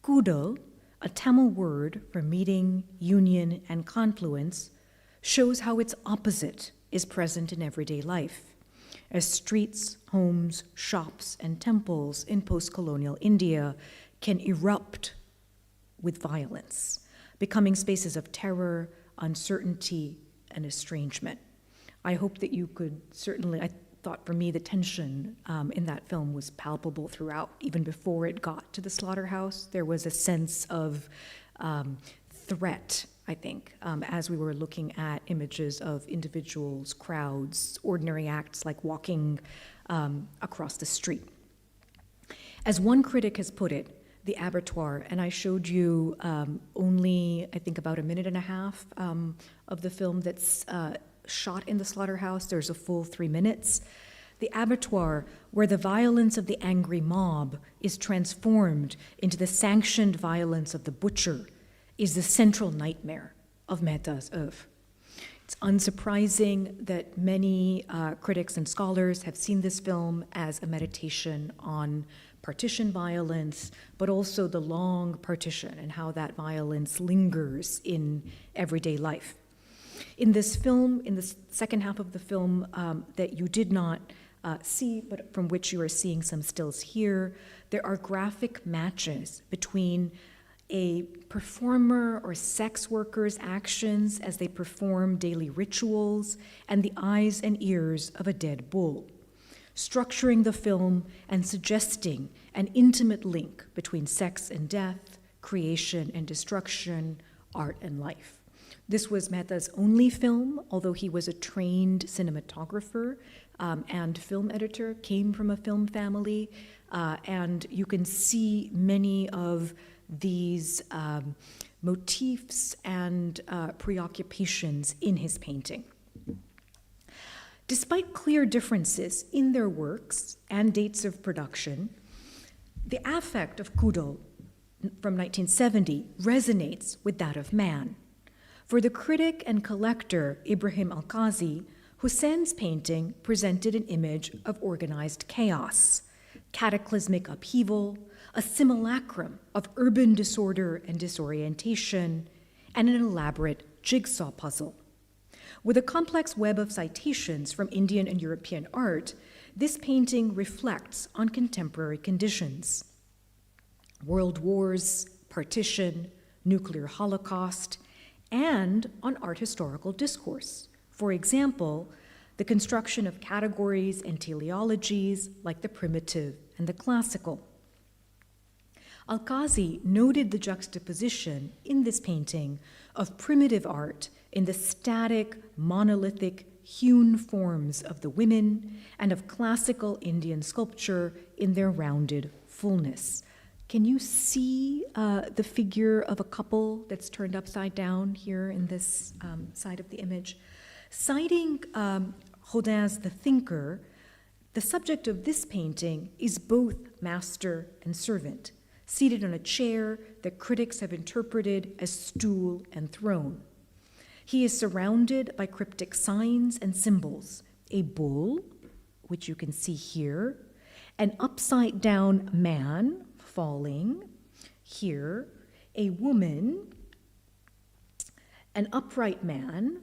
Kudal, a Tamil word for meeting, union, and confluence, shows how its opposite is present in everyday life, as streets, homes, shops, and temples in post-colonial India can erupt with violence, becoming spaces of terror, uncertainty, and estrangement. I hope that you could certainly, I thought for me the tension in that film was palpable throughout, even before it got to the slaughterhouse. There was a sense of threat, I think, as we were looking at images of individuals, crowds, ordinary acts like walking across the street. As one critic has put it, the abattoir, and I showed you only, I think, about a minute and a half of the film that's shot in the slaughterhouse. There's a full 3 minutes. The abattoir, where the violence of the angry mob is transformed into the sanctioned violence of the butcher, is the central nightmare of Mehta's oeuvre. It's unsurprising that many critics and scholars have seen this film as a meditation on partition violence, but also the long partition and how that violence lingers in everyday life. In this film, in the second half of the film that you did not see, but from which you are seeing some stills here, there are graphic matches between a performer or sex worker's actions as they perform daily rituals and the eyes and ears of a dead bull, structuring the film and suggesting an intimate link between sex and death, creation and destruction, art and life. This was Mehta's only film, although he was a trained cinematographer and film editor, came from a film family, and you can see many of these motifs and preoccupations in his painting. Despite clear differences in their works and dates of production, the affect of Kudal from 1970 resonates with that of man. For the critic and collector Ibrahim Al-Qazi, Hussein's painting presented an image of organized chaos, cataclysmic upheaval, a simulacrum of urban disorder and disorientation, and an elaborate jigsaw puzzle. With a complex web of citations from Indian and European art, this painting reflects on contemporary conditions: world wars, partition, nuclear holocaust, and on art historical discourse. For example, the construction of categories and teleologies like the primitive and the classical. Al-Qazi noted the juxtaposition in this painting of primitive art in the static, monolithic, hewn forms of the women and of classical Indian sculpture in their rounded fullness. Can you see the figure of a couple that's turned upside down here in this side of the image? Citing Rodin's The Thinker, the subject of this painting is both master and servant, seated on a chair that critics have interpreted as stool and throne. He is surrounded by cryptic signs and symbols: a bull, which you can see here, an upside-down man falling here, a woman, an upright man,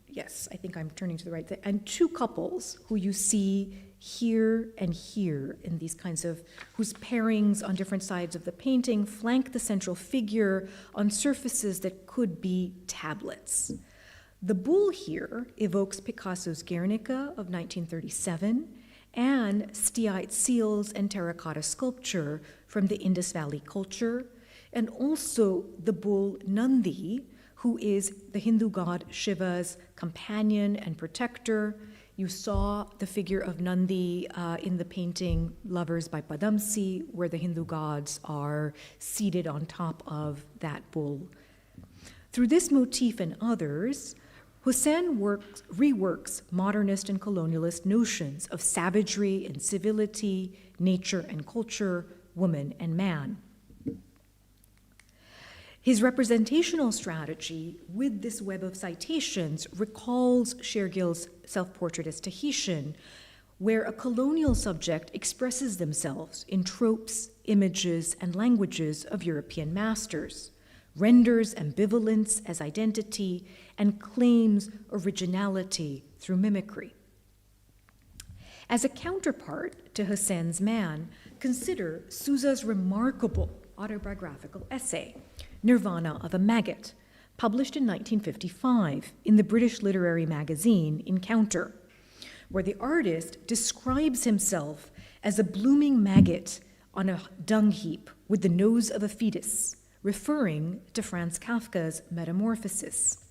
yes, I think I'm turning to the right, and two couples who you see here and here in these kinds of, whose pairings on different sides of the painting flank the central figure on surfaces that could be tablets. The bull here evokes Picasso's Guernica of 1937 and steatite seals and terracotta sculpture from the Indus Valley culture, and also the bull Nandi, who is the Hindu god Shiva's companion and protector. You saw the figure of Nandi in the painting Lovers by Padamsee, where the Hindu gods are seated on top of that bull. Through this motif and others, Hussein reworks modernist and colonialist notions of savagery and civility, nature and culture, woman and man. His representational strategy with this web of citations recalls Shergill's self-portrait as Tahitian, where a colonial subject expresses themselves in tropes, images, and languages of European masters, renders ambivalence as identity, and claims originality through mimicry. As a counterpart to Hussein's Man, consider Sousa's remarkable autobiographical essay, Nirvana of a Maggot, published in 1955 in the British literary magazine Encounter, where the artist describes himself as a blooming maggot on a dung heap with the nose of a fetus, referring to Franz Kafka's Metamorphosis.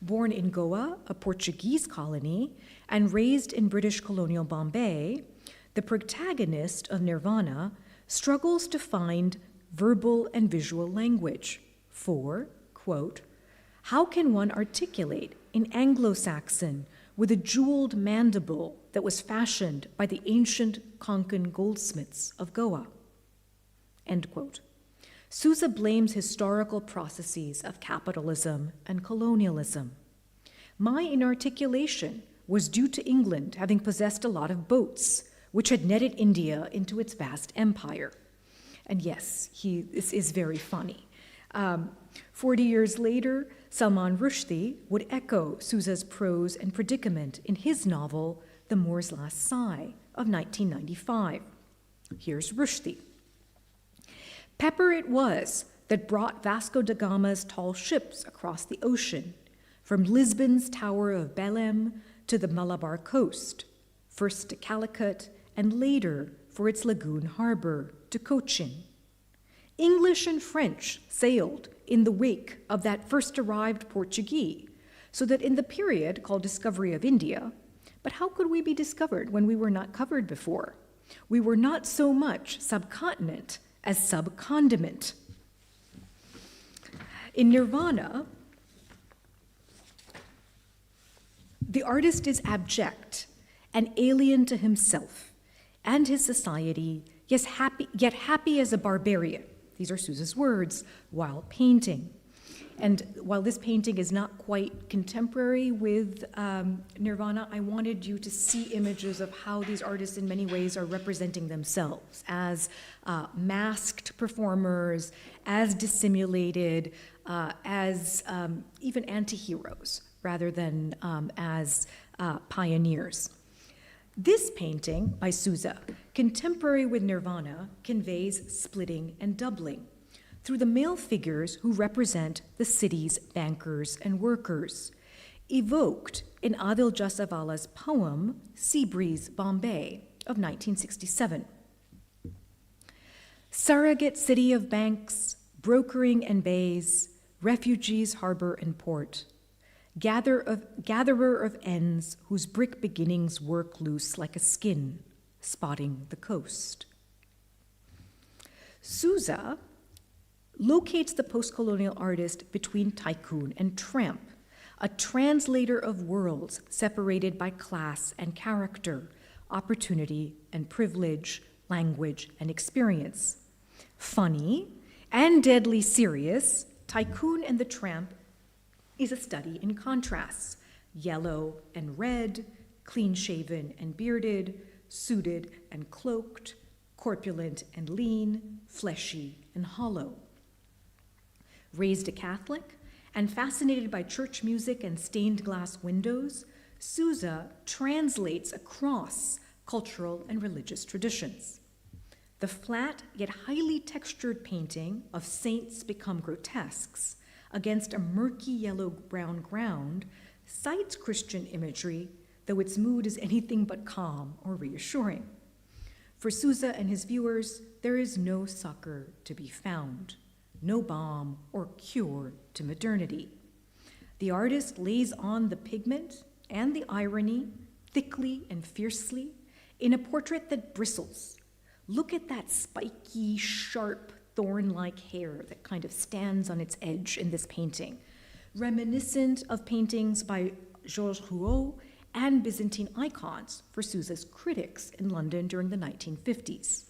Born in Goa, a Portuguese colony, and raised in British colonial Bombay, the protagonist of Nirvana struggles to find verbal and visual language for, quote, how can one articulate in Anglo-Saxon with a jeweled mandible that was fashioned by the ancient Konkan goldsmiths of Goa, end quote. Sousa blames historical processes of capitalism and colonialism. My inarticulation was due to England having possessed a lot of boats, which had netted India into its vast empire. And yes, this is very funny. 40 years later, Salman Rushdie would echo Sousa's prose and predicament in his novel, The Moor's Last Sigh, of 1995. Here's Rushdie. Pepper it was that brought Vasco da Gama's tall ships across the ocean, from Lisbon's Tower of Belém to the Malabar coast, first to Calicut and later for its lagoon harbor to Cochin. English and French sailed in the wake of that first arrived Portuguese, so that in the period called Discovery of India, but how could we be discovered when we were not covered before? We were not so much subcontinent as subcondiment. In Nirvana, the artist is abject and alien to himself and his society, yet happy as a barbarian. These are Sousa's words, while painting. And while this painting is not quite contemporary with Nirvana, I wanted you to see images of how these artists in many ways are representing themselves as masked performers, as dissimulated, as even anti-heroes, rather than as pioneers. This painting by Sousa, contemporary with Nirvana, conveys splitting and doubling through the male figures who represent the city's bankers and workers, evoked in Adil Jasawala's poem, Sea Breeze, Bombay, of 1967. Surrogate city of banks, brokering and bays, refugees, harbor and port, gatherer of ends whose brick beginnings work loose like a skin, spotting the coast. Sousa locates the postcolonial artist between tycoon and tramp, a translator of worlds separated by class and character, opportunity and privilege, language and experience. Funny and deadly serious, Tycoon and the Tramp is a study in contrasts, yellow and red, clean-shaven and bearded, suited and cloaked, corpulent and lean, fleshy and hollow. Raised a Catholic and fascinated by church music and stained glass windows, Sousa translates across cultural and religious traditions. The flat yet highly textured painting of saints become grotesques against a murky yellow-brown ground cites Christian imagery, though its mood is anything but calm or reassuring. For Sousa and his viewers, there is no succor to be found, no balm or cure to modernity. The artist lays on the pigment and the irony, thickly and fiercely, in a portrait that bristles. Look at that spiky, sharp, thorn-like hair that kind of stands on its edge in this painting, reminiscent of paintings by Georges Rouault and Byzantine icons for Sousa's critics in London during the 1950s.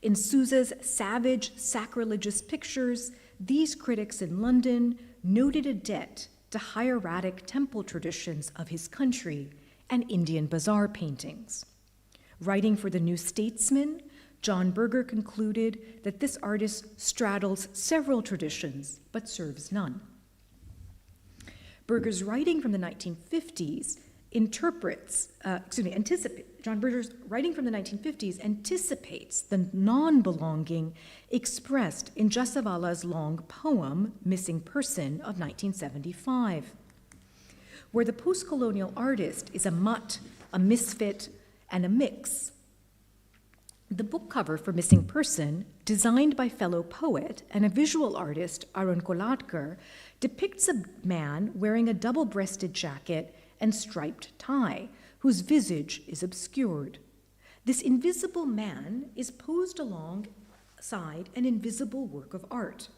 In Sousa's savage, sacrilegious pictures, these critics in London noted a debt to hieratic temple traditions of his country and Indian bazaar paintings. Writing for the New Statesman, John Berger concluded that this artist straddles several traditions but serves none. Berger's writing from the 1950s John Berger's writing from the 1950s anticipates the non-belonging expressed in Jasawala's long poem, Missing Person, of 1975, where the postcolonial artist is a mutt, a misfit, and a mix. The book cover for Missing Person, designed by fellow poet and a visual artist, Sonal Khullar, depicts a man wearing a double-breasted jacket and striped tie, whose visage is obscured. This invisible man is posed alongside an invisible work of art.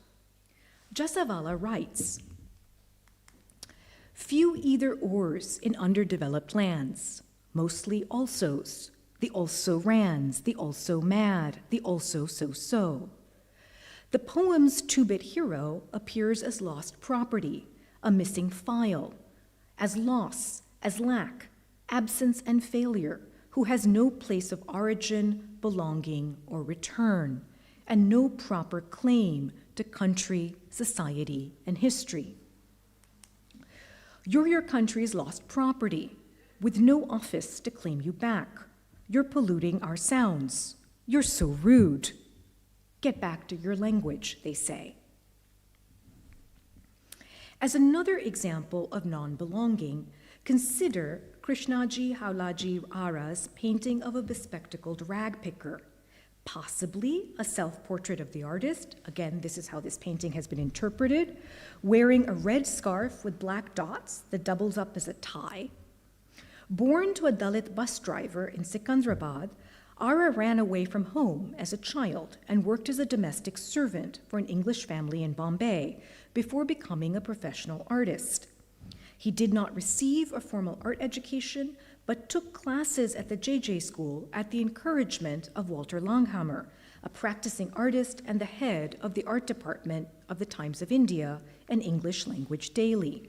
Jasawala writes, "Few either-ors in underdeveloped lands, mostly alsos, the also-rans, the also-mad, the also-so-so. The poem's two-bit hero appears as lost property, a missing file, as loss, as lack, absence and failure, who has no place of origin, belonging, or return, and no proper claim to country, society, and history. You're your country's lost property, with no office to claim you back. You're polluting our sounds. You're so rude. Get back to your language," they say. As another example of non-belonging, consider Krishnaji Haulaji Ara's painting of a bespectacled rag picker, possibly a self-portrait of the artist. Again, this is how this painting has been interpreted, wearing a red scarf with black dots that doubles up as a tie. Born to a Dalit bus driver in Sikandrabad, Ara ran away from home as a child and worked as a domestic servant for an English family in Bombay before becoming a professional artist. He did not receive a formal art education, but took classes at the JJ School at the encouragement of Walter Langhammer, a practicing artist and the head of the art department of the Times of India, an English language daily.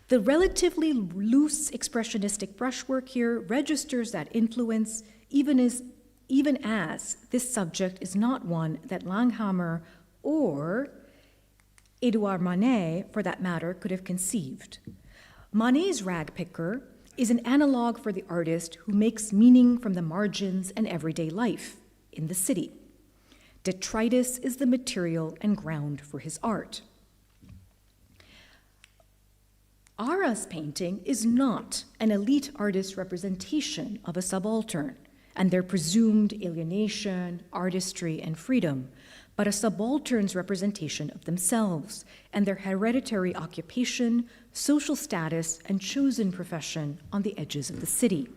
The relatively loose expressionistic brushwork here registers that influence, even as this subject is not one that Langhammer or Edouard Manet, for that matter, could have conceived. Manet's rag picker is an analog for the artist who makes meaning from the margins and everyday life in the city. Detritus is the material and ground for his art. Ara's painting is not an elite artist's representation of a subaltern and their presumed alienation, artistry, and freedom, but a subaltern's representation of themselves and their hereditary occupation, social status, and chosen profession on the edges of the city.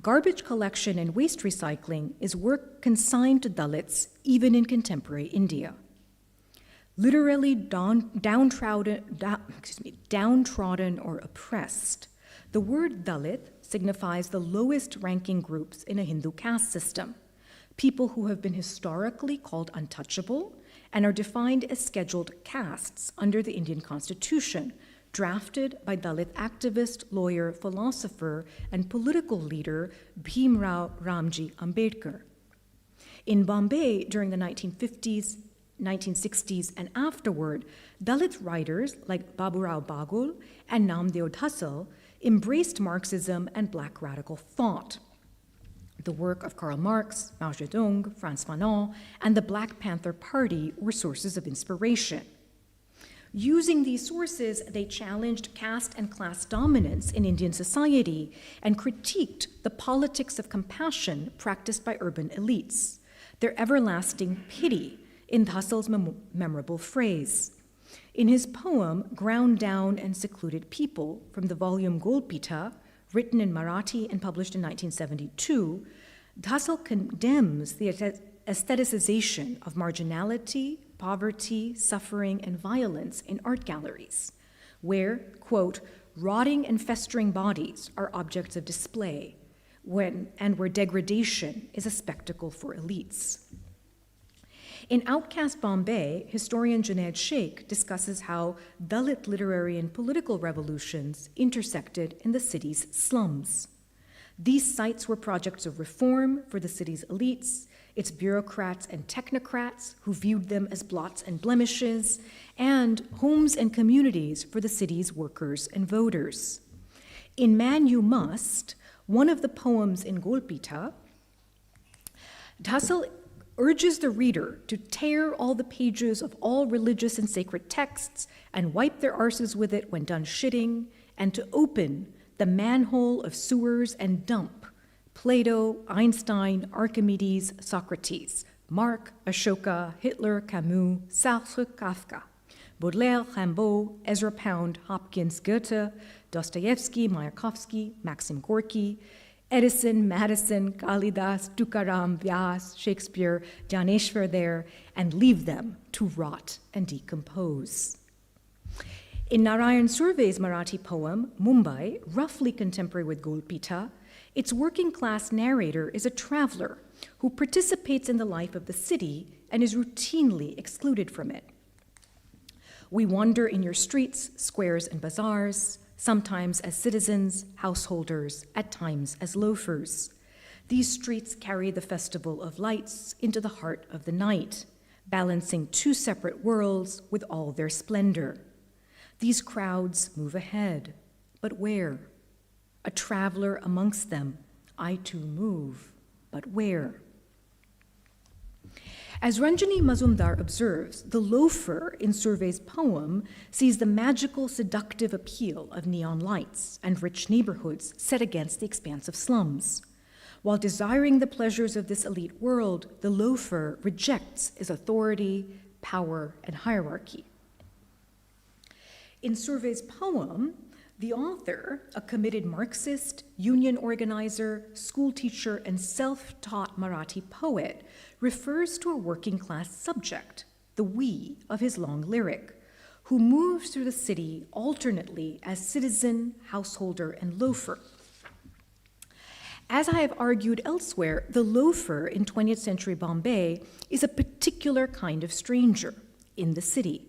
Garbage collection and waste recycling is work consigned to Dalits even in contemporary India. Literally downtrodden or oppressed, the word Dalit signifies the lowest ranking groups in a Hindu caste system, people who have been historically called untouchable and are defined as scheduled castes under the Indian Constitution, drafted by Dalit activist, lawyer, philosopher, and political leader Bhimrao Ramji Ambedkar. In Bombay during the 1950s, 1960s, and afterward, Dalit writers like Baburao Bagul and Namdeo Dhassal embraced Marxism and Black radical thought. The work of Karl Marx, Mao Zedong, Frantz Fanon, and the Black Panther Party were sources of inspiration. Using these sources, they challenged caste and class dominance in Indian society and critiqued the politics of compassion practiced by urban elites, their everlasting pity, in Dhassal's memorable phrase. In his poem, Ground Down and Secluded People, from the volume Golpita, written in Marathi and published in 1972, Dhassal condemns the aestheticization of marginality, poverty, suffering, and violence in art galleries, where, quote, rotting and festering bodies are objects of display, where degradation is a spectacle for elites. In Outcast Bombay, historian Junaid Sheikh discusses how Dalit literary and political revolutions intersected in the city's slums. These sites were projects of reform for the city's elites, its bureaucrats and technocrats who viewed them as blots and blemishes, and homes and communities for the city's workers and voters. In Man You Must, one of the poems in Golpita, Dhassal urges the reader to tear all the pages of all religious and sacred texts and wipe their arses with it when done shitting, and to open the manhole of sewers and dump Plato, Einstein, Archimedes, Socrates, Marx, Ashoka, Hitler, Camus, Sartre, Kafka, Baudelaire, Rimbaud, Ezra Pound, Hopkins, Goethe, Dostoevsky, Mayakovsky, Maxim Gorky, Edison, Madison, Kalidas, Tukaram, Vyas, Shakespeare, Dhaneshwar there, and leave them to rot and decompose. In Narayan Surve's Marathi poem, Mumbai, roughly contemporary with Golpita, its working class narrator is a traveler who participates in the life of the city and is routinely excluded from it. We wander in your streets, squares, and bazaars, sometimes as citizens, householders, at times as loafers. These streets carry the festival of lights into the heart of the night, balancing two separate worlds with all their splendor. These crowds move ahead, but where? A traveler amongst them, I too move, but where? As Ranjani Mazumdar observes, the loafer in Surve's poem sees the magical, seductive appeal of neon lights and rich neighborhoods set against the expansive slums. While desiring the pleasures of this elite world, the loafer rejects its authority, power, and hierarchy. In Surve's poem, the author, a committed Marxist, union organizer, school teacher, and self-taught Marathi poet, refers to a working-class subject, the we of his long lyric, who moves through the city alternately as citizen, householder, and loafer. As I have argued elsewhere, the loafer in 20th century Bombay is a particular kind of stranger in the city,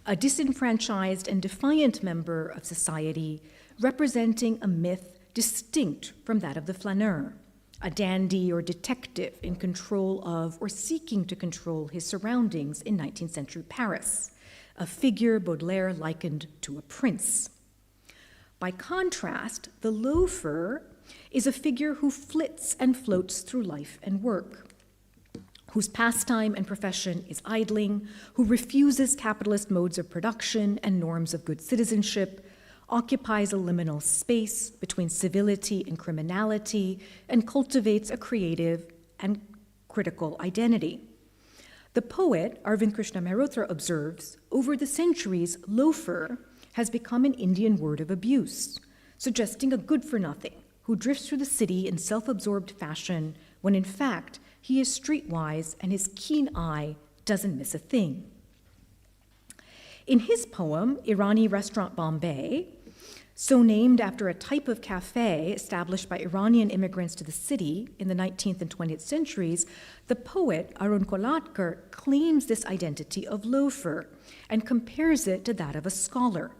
a disenfranchised and defiant member of society representing a myth distinct from that of the flaneur, a dandy or detective in control of or seeking to control his surroundings in 19th century Paris, a figure Baudelaire likened to a prince. By contrast, the loafer is a figure who flits and floats through life and work, whose pastime and profession is idling, who refuses capitalist modes of production and norms of good citizenship, occupies a liminal space between civility and criminality, and cultivates a creative and critical identity. The poet Arvind Krishna Mehrotra observes, over the centuries, loafer has become an Indian word of abuse, suggesting a good-for-nothing who drifts through the city in self-absorbed fashion when in fact he is streetwise and his keen eye doesn't miss a thing. In his poem, Irani Restaurant Bombay, so named after a type of cafe established by Iranian immigrants to the city in the 19th and 20th centuries, the poet Arun Kolatkar claims this identity of loafer and compares it to that of a scholar.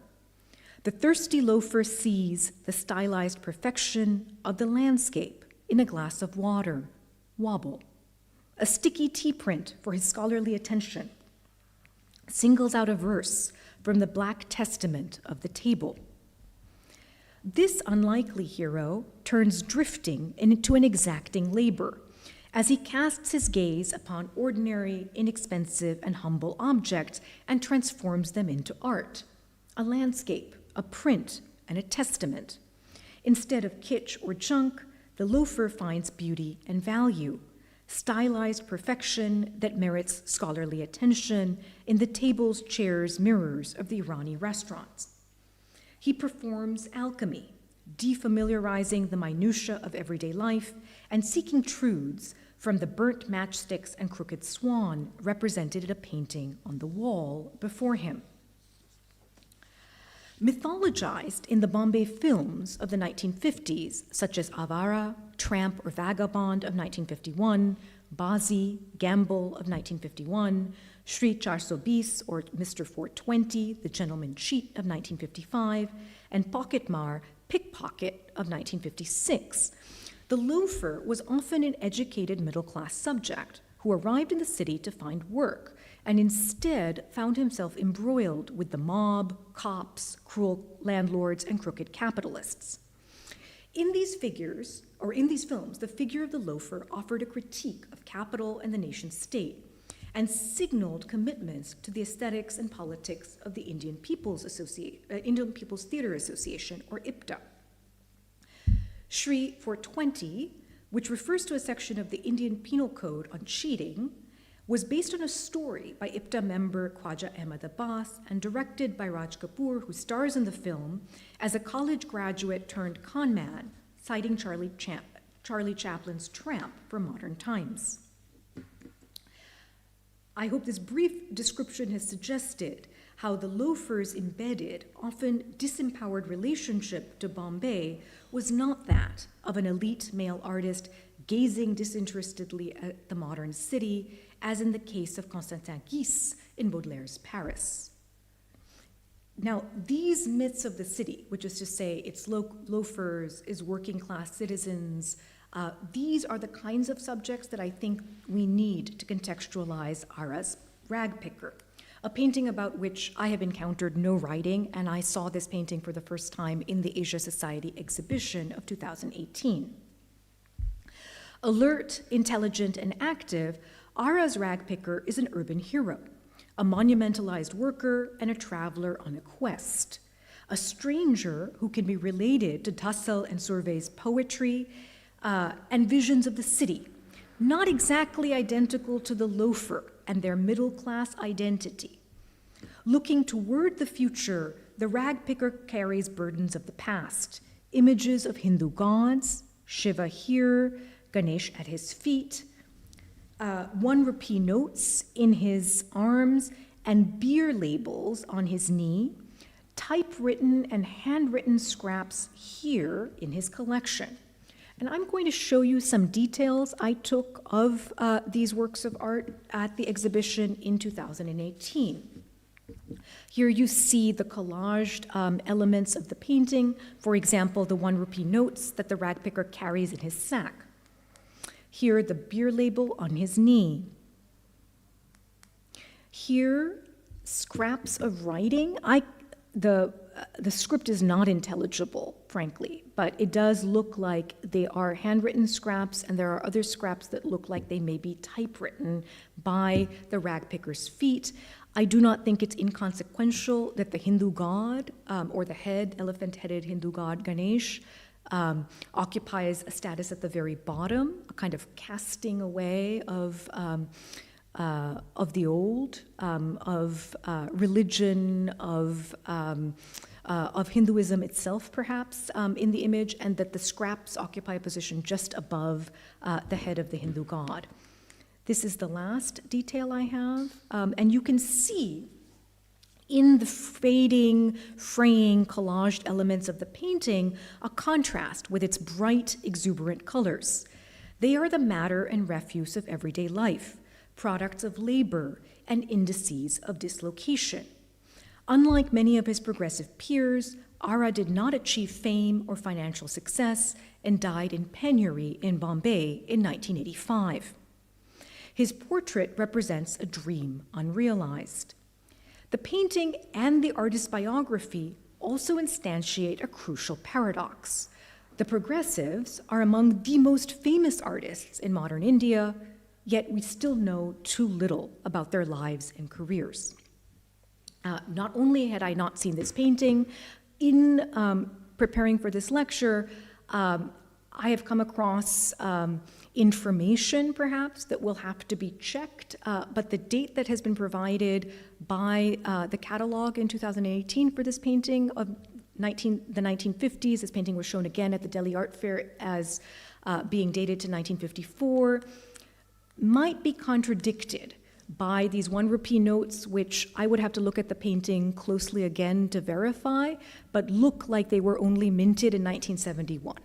The thirsty loafer sees the stylized perfection of the landscape in a glass of water, wobble. A sticky tea print for his scholarly attention, singles out a verse from the Black Testament of the table. This unlikely hero turns drifting into an exacting labor as he casts his gaze upon ordinary, inexpensive, and humble objects and transforms them into art, a landscape, a print, and a testament. Instead of kitsch or junk, the loafer finds beauty and value, stylized perfection that merits scholarly attention in the tables, chairs, mirrors of the Irani restaurants. He performs alchemy, defamiliarizing the minutiae of everyday life and seeking truths from the burnt matchsticks and crooked swan represented in a painting on the wall before him. Mythologized in the Bombay films of the 1950s, such as Avara, Tramp or Vagabond of 1951, Bazi, Gamble of 1951, Shri 420 or Mr. 420, The Gentleman Cheat of 1955, and Pocketmar, Pickpocket of 1956. The loafer was often an educated middle-class subject who arrived in the city to find work and instead found himself embroiled with the mob, cops, cruel landlords, and crooked capitalists. In these films, the figure of the loafer offered a critique of capital and the nation state and signaled commitments to the aesthetics and politics of the Indian People's Theatre Association, or IPTA. Shri 420, which refers to a section of the Indian Penal Code on cheating, was based on a story by IPTA member Khwaja Ahmad Abbas and directed by Raj Kapoor, who stars in the film as a college graduate turned con man, citing Charlie Chaplin's Tramp for modern times. I hope this brief description has suggested how the loafer's embedded, often disempowered relationship to Bombay was not that of an elite male artist gazing disinterestedly at the modern city, as in the case of Constantin Guisse in Baudelaire's Paris. Now, these myths of the city, which is to say its loafers, its working class citizens, these are the kinds of subjects that I think we need to contextualize Ara's Rag Picker, a painting about which I have encountered no writing, and I saw this painting for the first time in the Asia Society exhibition of 2018. Alert, intelligent, and active, Ara's Rag Picker is an urban hero, a monumentalized worker and a traveler on a quest, a stranger who can be related to Tassel and Survey's poetry and visions of the city, not exactly identical to the loafer and their middle-class identity. Looking toward the future, the rag picker carries burdens of the past, images of Hindu gods, Shiva here, Ganesh at his feet, 1 rupee notes in his arms, and beer labels on his knee, typewritten and handwritten scraps here in his collection. And I'm going to show you some details I took of these works of art at the exhibition in 2018. Here you see the collaged elements of the painting, for example, the 1 rupee notes that the rag picker carries in his sack. Here, the beer label on his knee. Here, scraps of writing. The script is not intelligible, frankly, but it does look like they are handwritten scraps, and there are other scraps that look like they may be typewritten by the rag picker's feet. I do not think it's inconsequential that the Hindu god, or the elephant-headed Hindu god Ganesh, occupies a status at the very bottom, a kind of casting away of the old, of religion, of Hinduism itself, perhaps, in the image, and that the scraps occupy a position just above the head of the Hindu god. This is the last detail I have, and you can see in the fading, fraying, collaged elements of the painting a contrast with its bright, exuberant colors. They are the matter and refuse of everyday life, products of labor, and indices of dislocation. Unlike many of his progressive peers, Ara did not achieve fame or financial success and died in penury in Bombay in 1985. His portrait represents a dream unrealized. The painting and the artist's biography also instantiate a crucial paradox. The progressives are among the most famous artists in modern India, yet we still know too little about their lives and careers. Not only had I not seen this painting, in preparing for this lecture, I have come across information, perhaps, that will have to be checked, but the date that has been provided by the catalog in 2018 for this painting of the 1950s, this painting was shown again at the Delhi Art Fair as being dated to 1954, might be contradicted by these 1 rupee notes, which I would have to look at the painting closely again to verify, but look like they were only minted in 1971.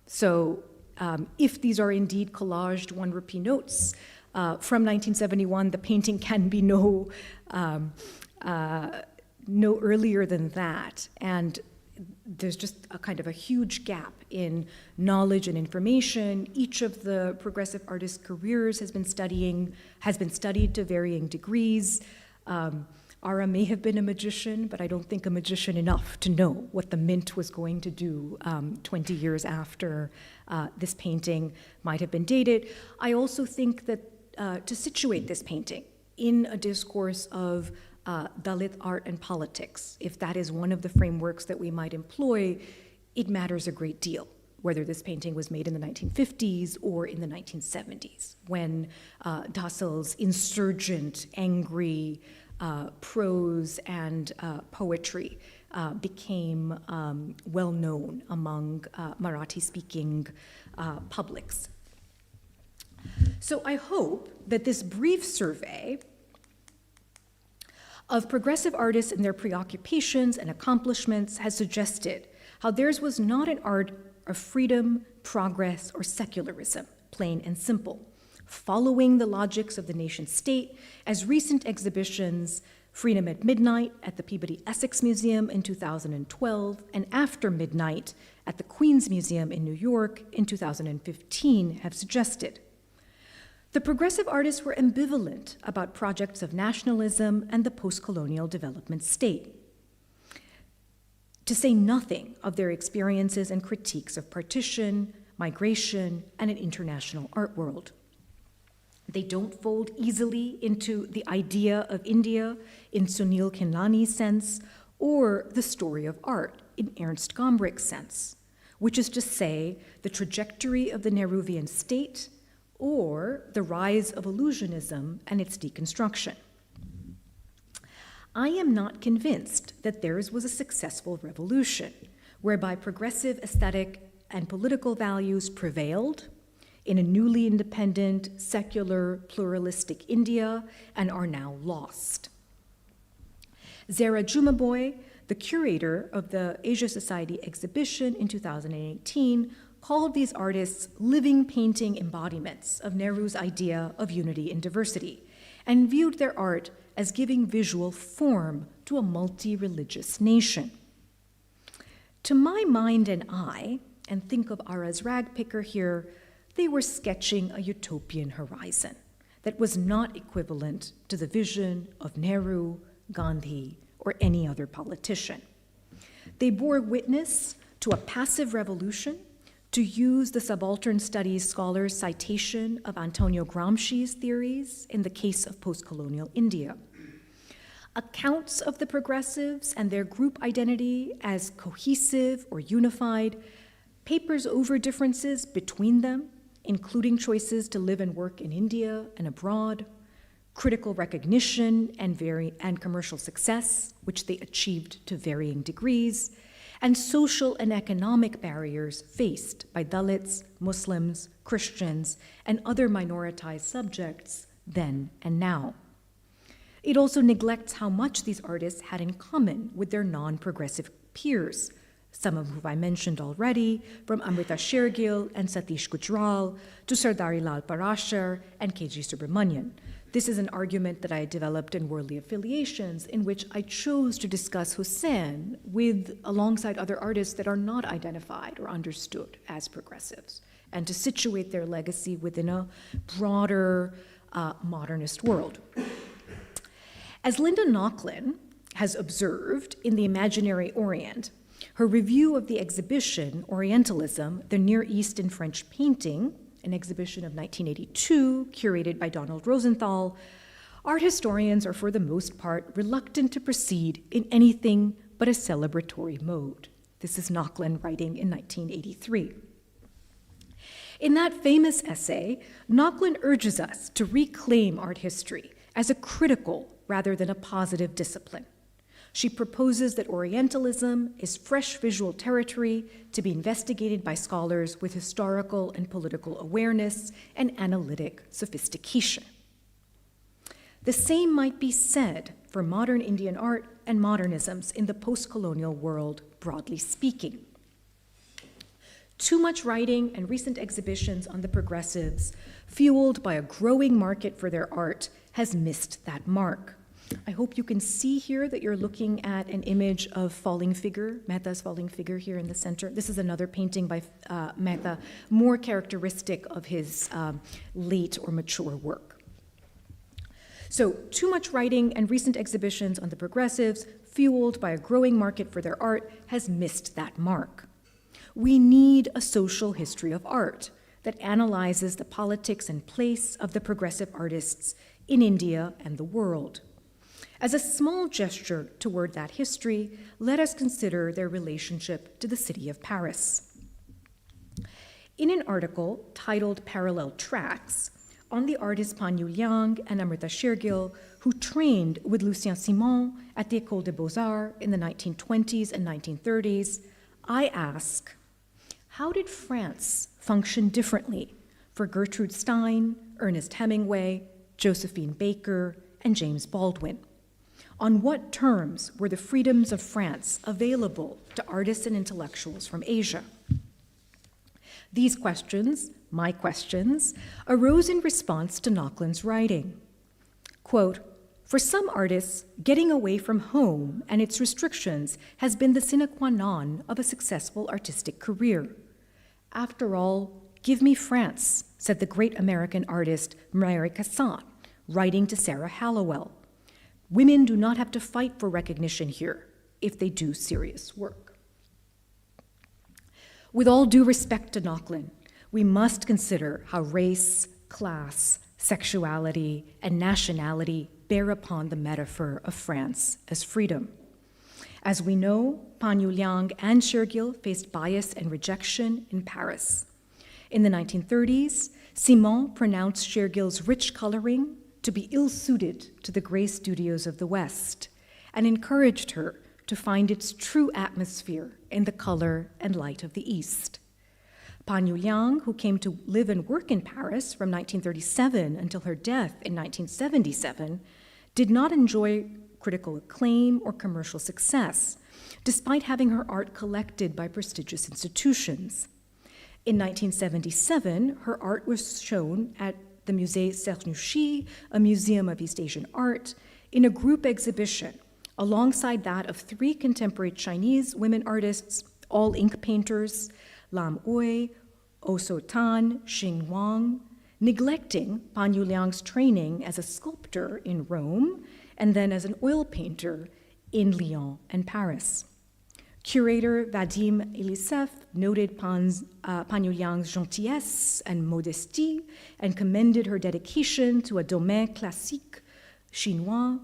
So if these are indeed collaged 1 rupee notes from 1971, the painting can be no earlier than that. And there's just a kind of a huge gap in knowledge and information. Each of the progressive artists' careers has been studied to varying degrees. Ara may have been a magician, but I don't think a magician enough to know what the mint was going to do 20 years after this painting might have been dated. I also think that to situate this painting in a discourse of Dalit art and politics, if that is one of the frameworks that we might employ, it matters a great deal, whether this painting was made in the 1950s or in the 1970s, when Dassel's insurgent, angry prose and poetry became well known among Marathi-speaking publics. So I hope that this brief survey of progressive artists and their preoccupations and accomplishments has suggested how theirs was not an art of freedom, progress, or secularism, plain and simple, following the logics of the nation state, as recent exhibitions, Freedom at Midnight at the Peabody Essex Museum in 2012, and After Midnight at the Queens Museum in New York in 2015 have suggested. The progressive artists were ambivalent about projects of nationalism and the post-colonial development state, to say nothing of their experiences and critiques of partition, migration, and an international art world. They don't fold easily into the idea of India in Sunil Khinlani's sense, or the story of art in Ernst Gombrich's sense, which is to say the trajectory of the Nehruvian state or the rise of illusionism and its deconstruction. I am not convinced that theirs was a successful revolution, whereby progressive aesthetic and political values prevailed in a newly independent, secular, pluralistic India and are now lost. Zara Jumaboy, the curator of the Asia Society exhibition in 2018, called these artists living painting embodiments of Nehru's idea of unity in diversity, and viewed their art as giving visual form to a multi-religious nation. To my mind and eye, and think of Ara's ragpicker here, they were sketching a utopian horizon that was not equivalent to the vision of Nehru, Gandhi, or any other politician. They bore witness to a passive revolution, to use the subaltern studies scholar's citation of Antonio Gramsci's theories in the case of post-colonial India. Accounts of the progressives and their group identity as cohesive or unified papers over differences between them, including choices to live and work in India and abroad, critical recognition and commercial success, which they achieved to varying degrees, and social and economic barriers faced by Dalits, Muslims, Christians, and other minoritized subjects then and now. It also neglects how much these artists had in common with their non-progressive peers, some of whom I mentioned already, from Amrita Shergill and Satish Gujral to Sardari Lal Parashar and K.G. Subramanian. This is an argument that I developed in Worldly Affiliations, in which I chose to discuss Hussein alongside other artists that are not identified or understood as progressives, and to situate their legacy within a broader modernist world. As Linda Nochlin has observed in The Imaginary Orient, her review of the exhibition, Orientalism, the Near East in French Painting, an exhibition of 1982, curated by Donald Rosenthal, art historians are for the most part reluctant to proceed in anything but a celebratory mode. This is Nochlin writing in 1983. In that famous essay, Nochlin urges us to reclaim art history as a critical rather than a positive discipline. She proposes that Orientalism is fresh visual territory to be investigated by scholars with historical and political awareness and analytic sophistication. The same might be said for modern Indian art and modernisms in the post-colonial world, broadly speaking. Too much writing and recent exhibitions on the progressives, fueled by a growing market for their art, has missed that mark. I hope you can see here that you're looking at an image of Falling Figure, Mehta's Falling Figure here in the center. This is another painting by Mehta, more characteristic of his late or mature work. So, too much writing and recent exhibitions on the progressives, fueled by a growing market for their art, has missed that mark. We need a social history of art that analyzes the politics and place of the progressive artists in India and the world. As a small gesture toward that history, let us consider their relationship to the city of Paris. In an article titled Parallel Tracks, on the artists Pan Yu Liang and Amrita Shergill, who trained with Lucien Simon at the École des Beaux-Arts in the 1920s and 1930s, I ask, how did France function differently for Gertrude Stein, Ernest Hemingway, Josephine Baker, and James Baldwin? On what terms were the freedoms of France available to artists and intellectuals from Asia? These questions, my questions, arose in response to Naucklin's writing. Quote, for some artists, getting away from home and its restrictions has been the sine qua non of a successful artistic career. After all, give me France, said the great American artist Mary Cassatt, writing to Sarah Hallowell. Women do not have to fight for recognition here if they do serious work. With all due respect to Naucklin, we must consider how race, class, sexuality, and nationality bear upon the metaphor of France as freedom. As we know, Pan Yu Liang and Shergill faced bias and rejection in Paris. In the 1930s, Simon pronounced Shergill's rich coloring to be ill-suited to the gray studios of the West, and encouraged her to find its true atmosphere in the color and light of the East. Pan Yu Liang, who came to live and work in Paris from 1937 until her death in 1977, did not enjoy critical acclaim or commercial success, despite having her art collected by prestigious institutions. In 1977, her art was shown at the Musée Cernouchy, a museum of East Asian art, in a group exhibition alongside that of 3 contemporary Chinese women artists, all ink painters, Lam Oi, Oh So Tan, Xing Wang, neglecting Pan Yu Liang's training as a sculptor in Rome and then as an oil painter in Lyon and Paris. Curator Vadim Elisev noted Pan Yu Liang's gentillesse and modestie and commended her dedication to a domaine classique chinois.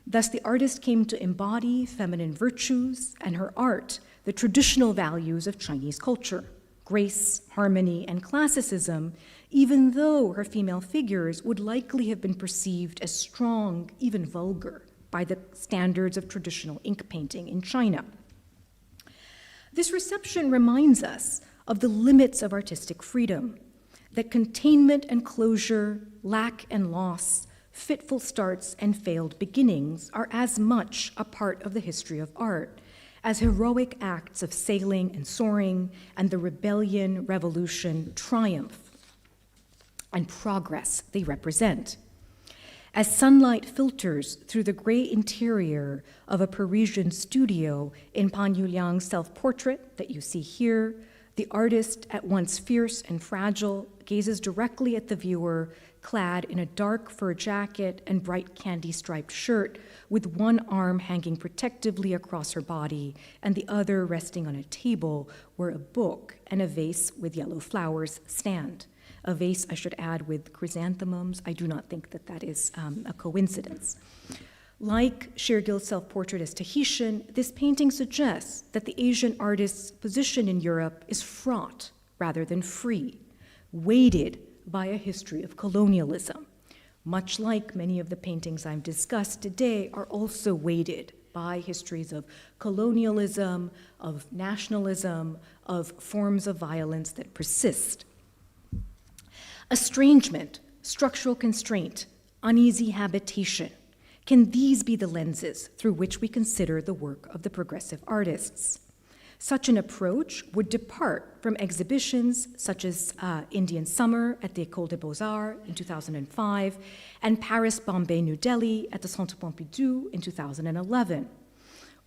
Thus, the artist came to embody feminine virtues and her art, the traditional values of Chinese culture, grace, harmony, and classicism, even though her female figures would likely have been perceived as strong, even vulgar, by the standards of traditional ink painting in China. This reception reminds us of the limits of artistic freedom, that containment and closure, lack and loss, fitful starts and failed beginnings are as much a part of the history of art as heroic acts of sailing and soaring and the rebellion, revolution, triumph, and progress they represent. As sunlight filters through the gray interior of a Parisian studio in Pan Yu Liang's self-portrait that you see here, the artist, at once fierce and fragile, gazes directly at the viewer, clad in a dark fur jacket and bright candy-striped shirt, with one arm hanging protectively across her body and the other resting on a table where a book and a vase with yellow flowers stand. A vase, I should add, with chrysanthemums. I do not think that that is a coincidence. Like Shergill's self-portrait as Tahitian, this painting suggests that the Asian artist's position in Europe is fraught rather than free, weighted by a history of colonialism, much like many of the paintings I've discussed today are also weighted by histories of colonialism, of nationalism, of forms of violence that persist. Estrangement, structural constraint, uneasy habitation? Can these be the lenses through which we consider the work of the progressive artists? Such an approach would depart from exhibitions such as Indian Summer at the École des Beaux-Arts in 2005 and Paris, Bombay, New Delhi at the Centre Pompidou in 2011,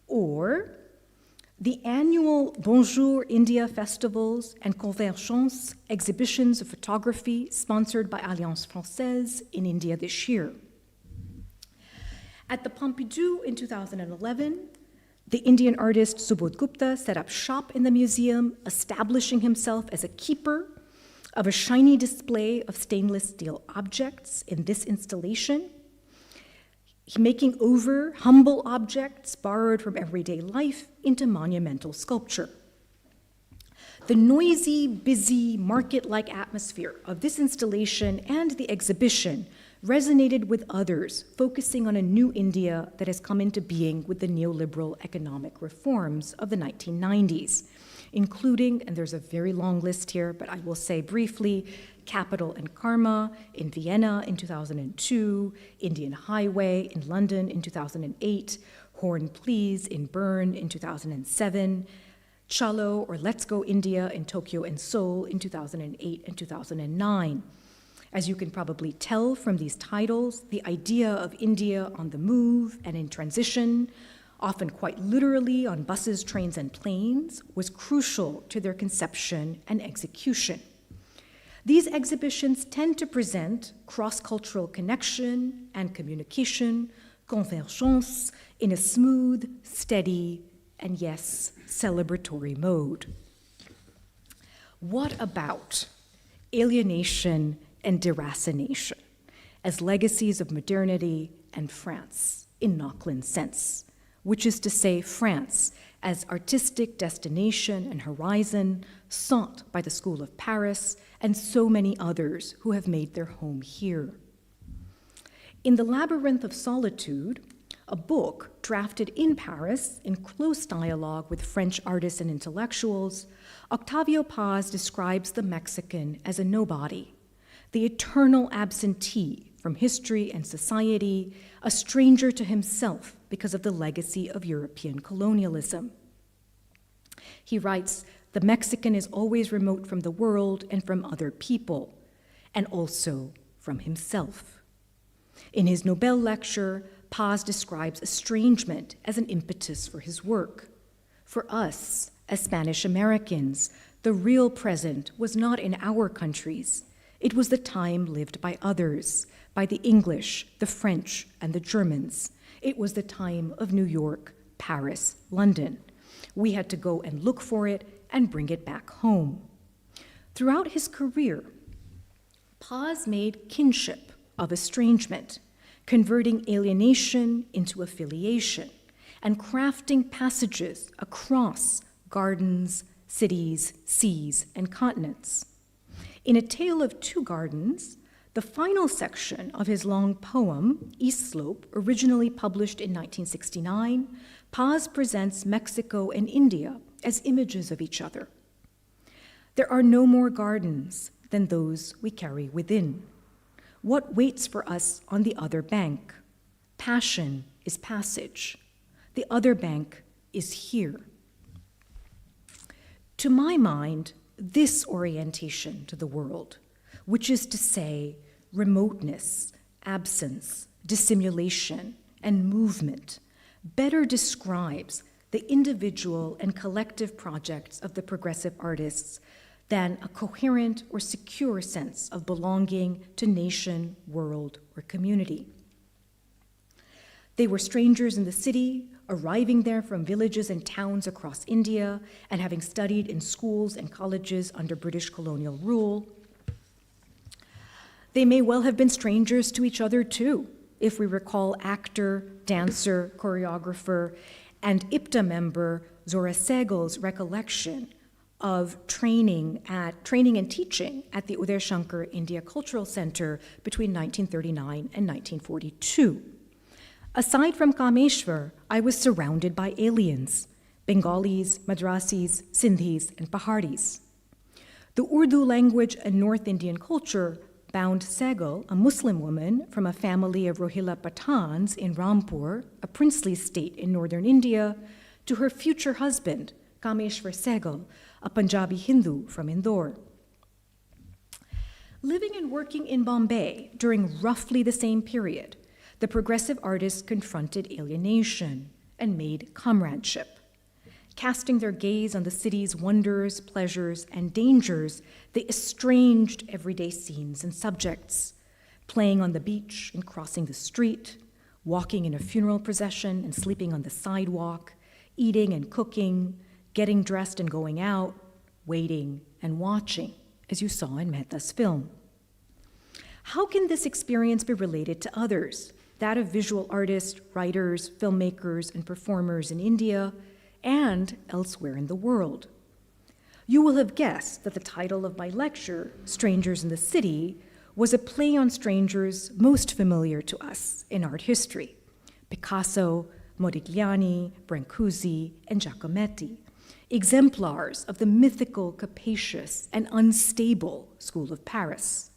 or the annual Bonjour India festivals and Conférence exhibitions of photography sponsored by Alliance Française in India this year. At the Pompidou in 2011, the Indian artist Subodh Gupta set up shop in the museum, establishing himself as a keeper of a shiny display of stainless steel objects in this installation, making over humble objects borrowed from everyday life into monumental sculpture. The noisy, busy, market-like atmosphere of this installation and the exhibition resonated with others, focusing on a new India that has come into being with the neoliberal economic reforms of the 1990s, including, and there's a very long list here, but I will say briefly, Capital and Karma in Vienna in 2002, Indian Highway in London in 2008, Horn Please in Bern in 2007, Chalo or Let's Go India in Tokyo and Seoul in 2008 and 2009. As you can probably tell from these titles, the idea of India on the move and in transition, often quite literally on buses, trains, and planes, was crucial to their conception and execution. These exhibitions tend to present cross-cultural connection and communication, convergence, in a smooth, steady, and yes, celebratory mode. What about alienation and deracination as legacies of modernity and France in Naucklin's sense, which is to say France as artistic destination and horizon sought by the School of Paris and so many others who have made their home here. In The Labyrinth of Solitude, a book drafted in Paris in close dialogue with French artists and intellectuals, Octavio Paz describes the Mexican as a nobody, the eternal absentee from history and society, a stranger to himself because of the legacy of European colonialism. He writes, "The Mexican is always remote from the world and from other people, and also from himself." In his Nobel lecture, Paz describes estrangement as an impetus for his work. For us, as Spanish Americans, the real present was not in our countries. It was the time lived by others, by the English, the French, and the Germans. It was the time of New York, Paris, London. We had to go and look for it and bring it back home. Throughout his career, Paz made kinship of estrangement, converting alienation into affiliation, and crafting passages across gardens, cities, seas, and continents. In A Tale of Two Gardens, the final section of his long poem, East Slope, originally published in 1969, Paz presents Mexico and India as images of each other. There are no more gardens than those we carry within. What waits for us on the other bank? Passion is passage. The other bank is here. To my mind, this orientation to the world, which is to say, remoteness, absence, dissimulation, and movement, better describes the individual and collective projects of the progressive artists than a coherent or secure sense of belonging to nation, world, or community. They were strangers in the city, arriving there from villages and towns across India, and having studied in schools and colleges under British colonial rule. They may well have been strangers to each other too, if we recall actor, dancer, choreographer, and IPTA member Zora Segal's recollection of training and teaching at the Uday Shankar India Cultural Center between 1939 and 1942. Aside from Kameshwar, I was surrounded by aliens, Bengalis, Madrasis, Sindhis, and Paharis. The Urdu language and North Indian culture bound Sehgal, a Muslim woman from a family of Rohilla Pathans in Rampur, a princely state in northern India, to her future husband, Kameshwar Sehgal, a Punjabi Hindu from Indore. Living and working in Bombay during roughly the same period, the progressive artists confronted alienation and made comradeship. Casting their gaze on the city's wonders, pleasures, and dangers, they estranged everyday scenes and subjects, playing on the beach and crossing the street, walking in a funeral procession and sleeping on the sidewalk, eating and cooking, getting dressed and going out, waiting and watching, as you saw in Mehta's film. How can this experience be related to others, that of visual artists, writers, filmmakers, and performers in India and elsewhere in the world? You will have guessed that the title of my lecture, Strangers in the City, was a play on strangers most familiar to us in art history: Picasso, Modigliani, Brancusi, and Giacometti, exemplars of the mythical, capacious, and unstable school of Paris.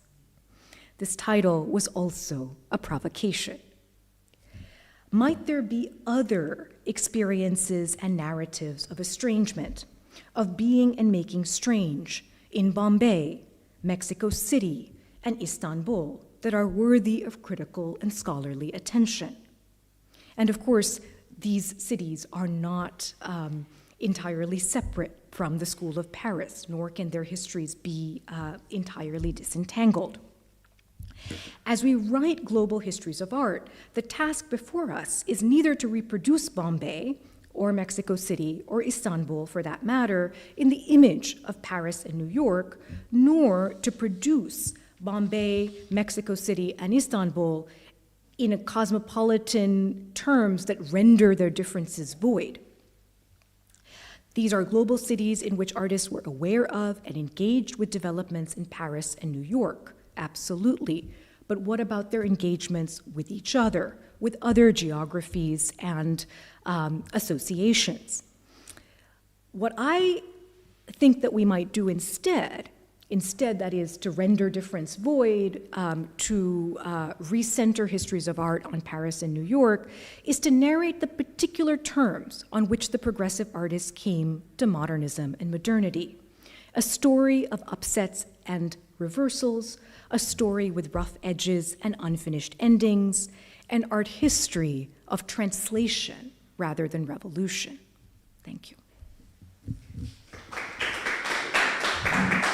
This title was also a provocation. Might there be other experiences and narratives of estrangement, of being and making strange in Bombay, Mexico City, and Istanbul that are worthy of critical and scholarly attention? And of course, these cities are not entirely separate from the School of Paris, nor can their histories be entirely disentangled. As we write global histories of art, the task before us is neither to reproduce Bombay, or Mexico City, or Istanbul for that matter, in the image of Paris and New York, nor to produce Bombay, Mexico City, and Istanbul in a cosmopolitan terms that render their differences void. These are global cities in which artists were aware of and engaged with developments in Paris and New York, absolutely. But what about their engagements with each other, with other geographies and associations? What I think that we might do instead, that is to render difference void, to recenter histories of art on Paris and New York, is to narrate the particular terms on which the progressive artists came to modernism and modernity. A story of upsets and reversals, a story with rough edges and unfinished endings, an art history of translation rather than revolution. Thank you.